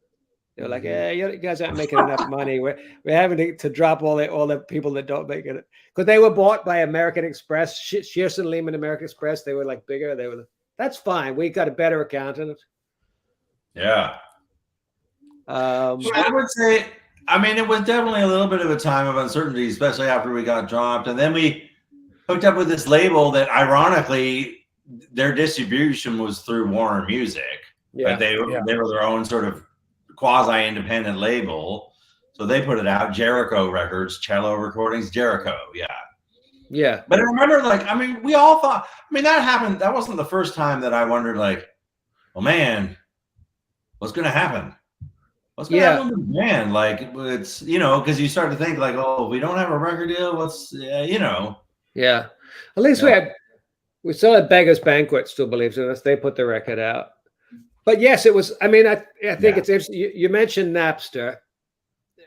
They were like, "Yeah, you guys aren't making enough money. We're having to drop all the people that don't make it," because they were bought by American Express, Shearson Lehman, American Express. They were like bigger. That's fine. We got a better accountant. Yeah. So I would say, I mean, it was definitely a little bit of a time of uncertainty, especially after we got dropped, and then we hooked up with this label that, ironically, their distribution was through Warner Music. Yeah. But they were their own sort of quasi-independent label, so they put it out. Jericho Records, Cello Recordings, Jericho. Yeah. But I remember, we all thought, that happened. That wasn't the first time that I wondered, well, man, what's going to happen? What's going to happen with the band? Like, it's, you know, because you start to think like, oh, we don't have a record deal. What's, you know. Yeah. At least we still had Beggars Banquet still believes in us. They put the record out. But yes, it was, I mean, I think it's interesting. You mentioned Napster.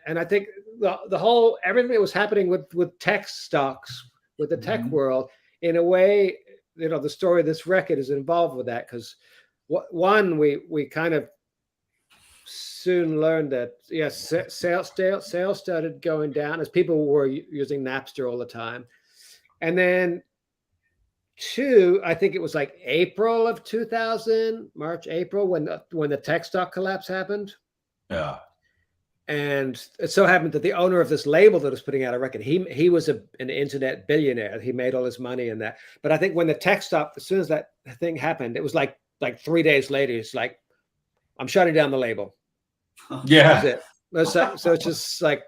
And I think the whole, everything that was happening with tech stocks, with the tech world, in a way, you know, the story of this record is involved with that. Because one, we kind of soon learned that sales started going down as people were using Napster all the time. And then two, I think it was like April of 2000, March, April, when the tech stock collapse happened. Yeah. And it so happened that the owner of this label that was putting out a record, he was an internet billionaire. He made all his money in that. But I think when the tech stopped, as soon as that thing happened, it was like 3 days later, it's like, I'm shutting down the label. Yeah. That's it. So it's just like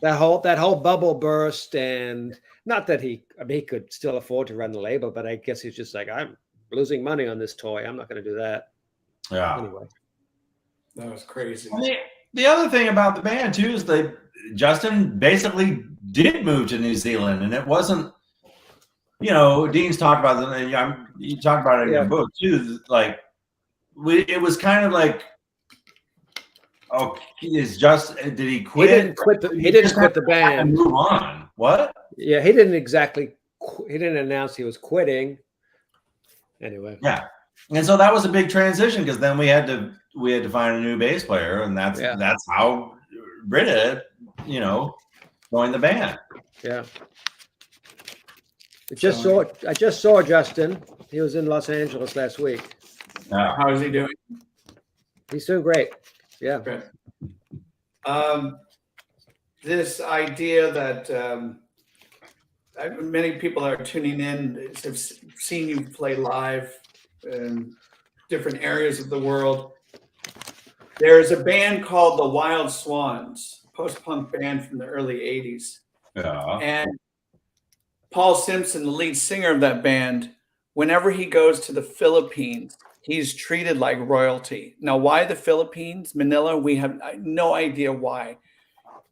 that whole bubble burst. And not that he could still afford to run the label, but I guess he's just like, I'm losing money on this toy. I'm not going to do that. Yeah. Anyway. That was crazy. I mean, the other thing about the band too is Justin basically did move to New Zealand, and it wasn't, you know, Dean's talked about it, and you talked about it in your book too. Like, it was kind of like, oh, did he quit? He didn't quit the band and move on. What? Yeah, he didn't announce he was quitting. Anyway. Yeah. And so that was a big transition, because then we had to find a new bass player, and that's how Britta, you know, joined the band. Yeah. I just saw Justin. He was in Los Angeles last week. How is he doing? He's doing great. Yeah. Okay. This idea that many people are tuning in have seen you play live in different areas of the world. There's a band called the Wild Swans, post-punk band from the early 80s. Yeah. And Paul Simpson, the lead singer of that band, whenever he goes to the Philippines, he's treated like royalty. Now, why the Philippines? Manila, we have no idea why.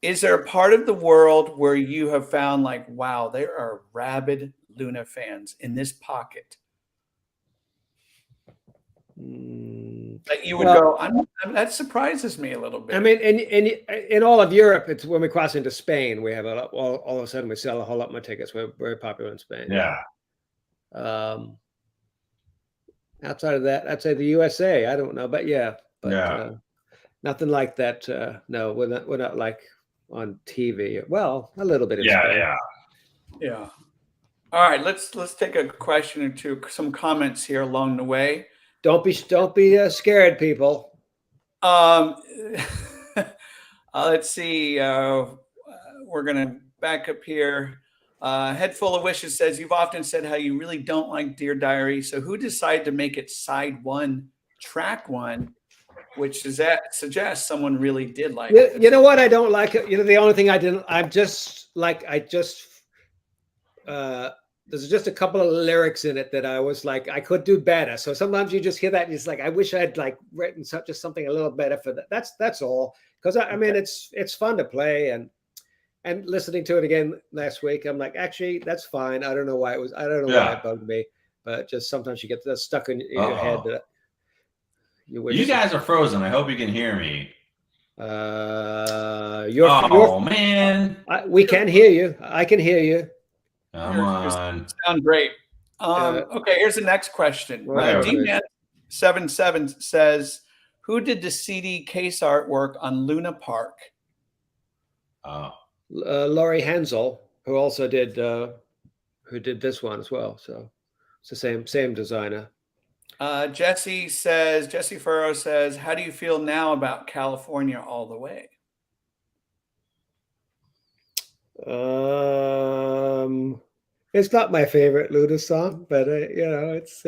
Is there a part of the world where you have found like, wow, there are rabid Luna fans in this pocket? That you would go, that surprises me a little bit. I mean, in all of Europe, it's when we cross into Spain, we have all of a sudden we sell a whole lot more tickets. We're very popular in Spain. Yeah. Outside of that, I'd say the USA. I don't know, but nothing like that. No, we're not like on TV. Well, a little bit. Yeah. All right, let's take a question or two, some comments here along the way. Don't be scared, people. Let's see. We're gonna back up here. Head Full of Wishes says, you've often said how you really don't like Dear Diary. So who decided to make it side one, track one, which suggests someone really did like it? You know what? I don't like it. You know, the only thing there's just a couple of lyrics in it that I was like, I could do better. So sometimes you just hear that and it's like, I wish I'd like written just something a little better for that. That's all. Because I mean, it's fun to play, and listening to it again last week, I'm like, actually, that's fine. I don't know why why it bugged me, but just sometimes you get that stuck in your head that you guys are frozen. I hope you can hear me. Man, we can hear you. I can hear you. Come on. Sound great. Okay, here's the next question. D-Man77 says, who did the CD case artwork on Luna Park? Laurie Hensel, who also did this one as well. So it's the same designer. Jesse Furrow says, how do you feel now about California All the Way? It's not my favorite Luna song, but it's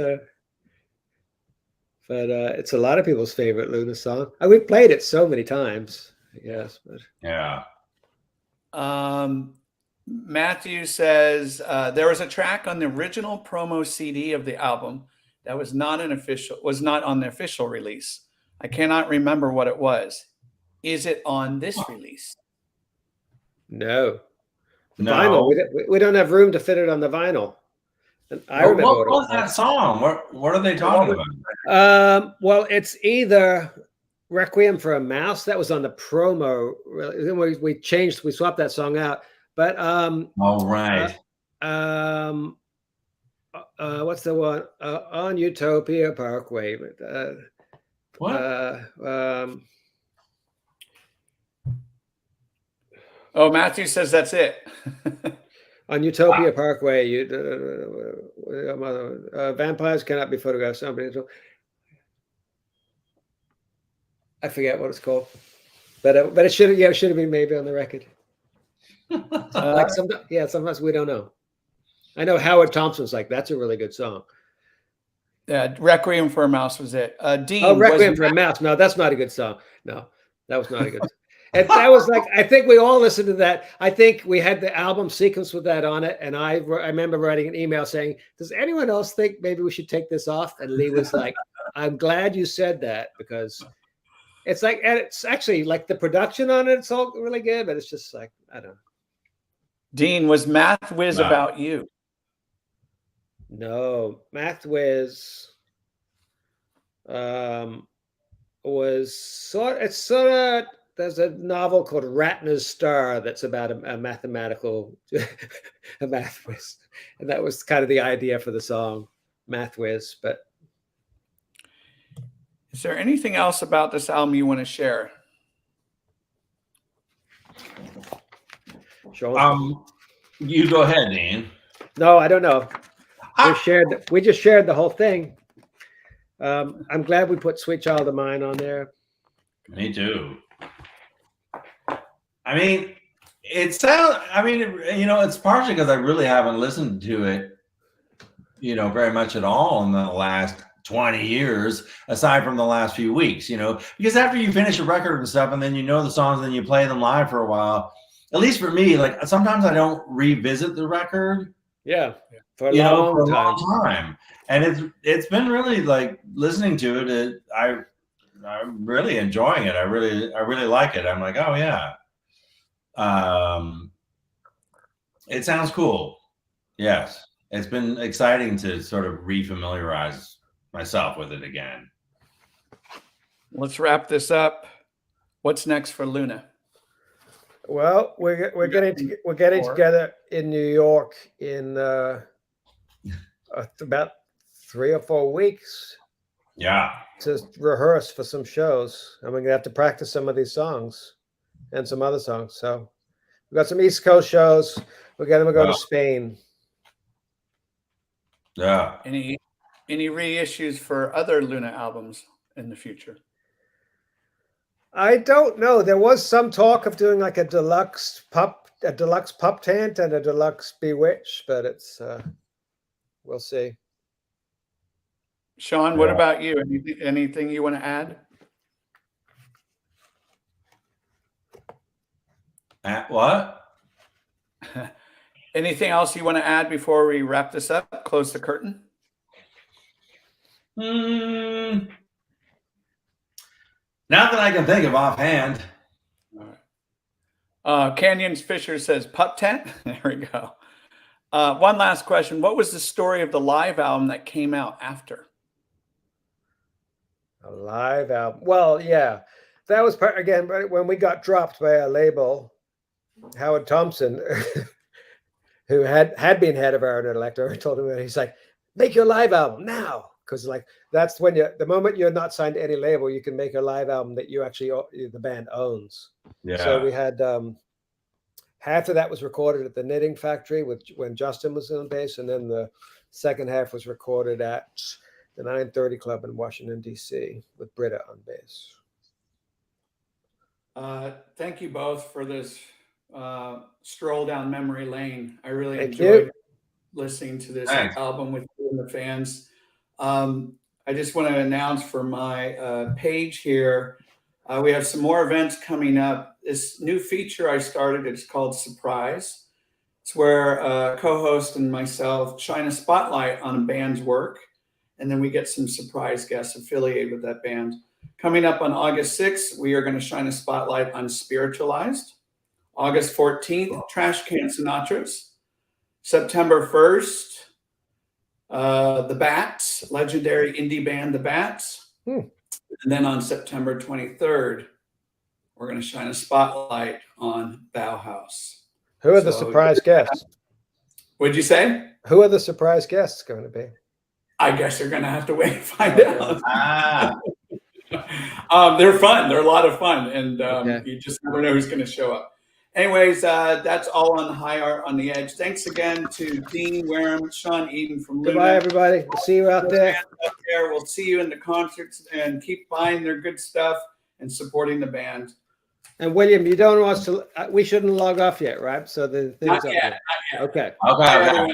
a lot of people's favorite Luna song. We've played it so many times. Yes, but yeah. Matthew says there was a track on the original promo CD of the album that was not on the official release. I cannot remember what it was. Is it on this release? No. The No. vinyl. We don't have room to fit it on the vinyl. And I remember what was that song? What are they talking about? Well, it's either Requiem for a Mouse. That was on the promo. We changed. We swapped that song out. But all right. What's the one on Utopia Parkway? What? Oh, Matthew says that's it. On Utopia Parkway, vampires cannot be photographed. Somebody, I forget what it's called, but it should have been maybe on the record. Sometimes we don't know. I know Howard Thompson's like, that's a really good song. Yeah, Requiem for a Mouse was it. Dean. Oh, Requiem for a Mouse. No, that's not a good song. No, that was not a good song. And that was like, I think we all listened to that. I think we had the album sequence with that on it. And I remember writing an email saying, does anyone else think maybe we should take this off? And Lee was like, I'm glad you said that, because it's like, and it's actually like the production on it, it's all really good, but it's just like, I don't know. Dean, was Math Whiz about you? No, Math Whiz was sort of, there's a novel called Ratner's Star that's about a mathematical a math whiz, and that was kind of the idea for the song Math Whiz. But is there anything else about this album you want to share? Sean? You go ahead, Dean. No, I don't know. We just shared the whole thing. I'm glad we put Sweet Child of Mine on there. Me too. I mean, it's partially because I really haven't listened to it, very much at all in the last 20 years, aside from the last few weeks, because after you finish a record and stuff, and then the songs, and then you play them live for a while, at least for me, like sometimes I don't revisit the record. Yeah. For a long time. And it's been really like listening to it. I'm really enjoying it. I really like it. I'm like, oh yeah. It sounds cool. Yes. It's been exciting to sort of refamiliarize myself with it again. Let's wrap this up. What's next for Luna? Well, we're getting together in New York in about 3 or 4 weeks. Yeah. To rehearse for some shows, and we're gonna have to practice some of these songs and some other songs. So we've got some East Coast shows. We're gonna go to Spain. Yeah. Any reissues for other Luna albums in the future? I don't know. There was some talk of doing like a deluxe Pup Tent and a deluxe Bewitched, but it's we'll see. Sean, what about you? Anything you want to add? What? Anything else you want to add before we wrap this up? Close the curtain? Not that I can think of offhand. All right. Canyons Fisher says Pup Tent. There we go. One last question. What was the story of the live album that came out after? A live album. Well, yeah. That was part, again, when we got dropped by a label, Howard Thompson, who had been head of Aaron Elector, told him, he's like, make your live album now. Because like that's when the moment you're not signed to any label, you can make a live album that you actually the band owns. Yeah. So we had half of that was recorded at the Knitting Factory when Justin was on bass, and then the second half was recorded at the 930 Club in Washington D.C. with Britta on bass. Thank you both for this stroll down memory lane. I really enjoyed listening to this album with you and the fans. I just want to announce for my page here, we have some more events coming up. This new feature I started, it's called Surprise. It's where a co-host and myself shine a spotlight on a band's work, and then we get some surprise guests affiliated with that band. Coming up on August 6th, we are going to shine a spotlight on Spiritualized. August 14th, Trash Can Sinatras. September 1st, The Bats, legendary indie band The Bats. And then on September 23rd, we're going to shine a spotlight on Bauhaus. Who are the surprise guests? What'd you say? Who are the surprise guests going to be? I guess you're going to have to wait and find out. They're fun. They're a lot of fun. And you just never know who's going to show up. Anyways, that's all on High Art on the Edge. Thanks again to Dean Wareham, Sean Eden from Luna. Goodbye, everybody. We'll see you out there. We'll see you in the concerts, and keep buying their good stuff and supporting the band. And William, you don't want us to, we shouldn't log off yet, right? So the things Not yet. Okay. Okay.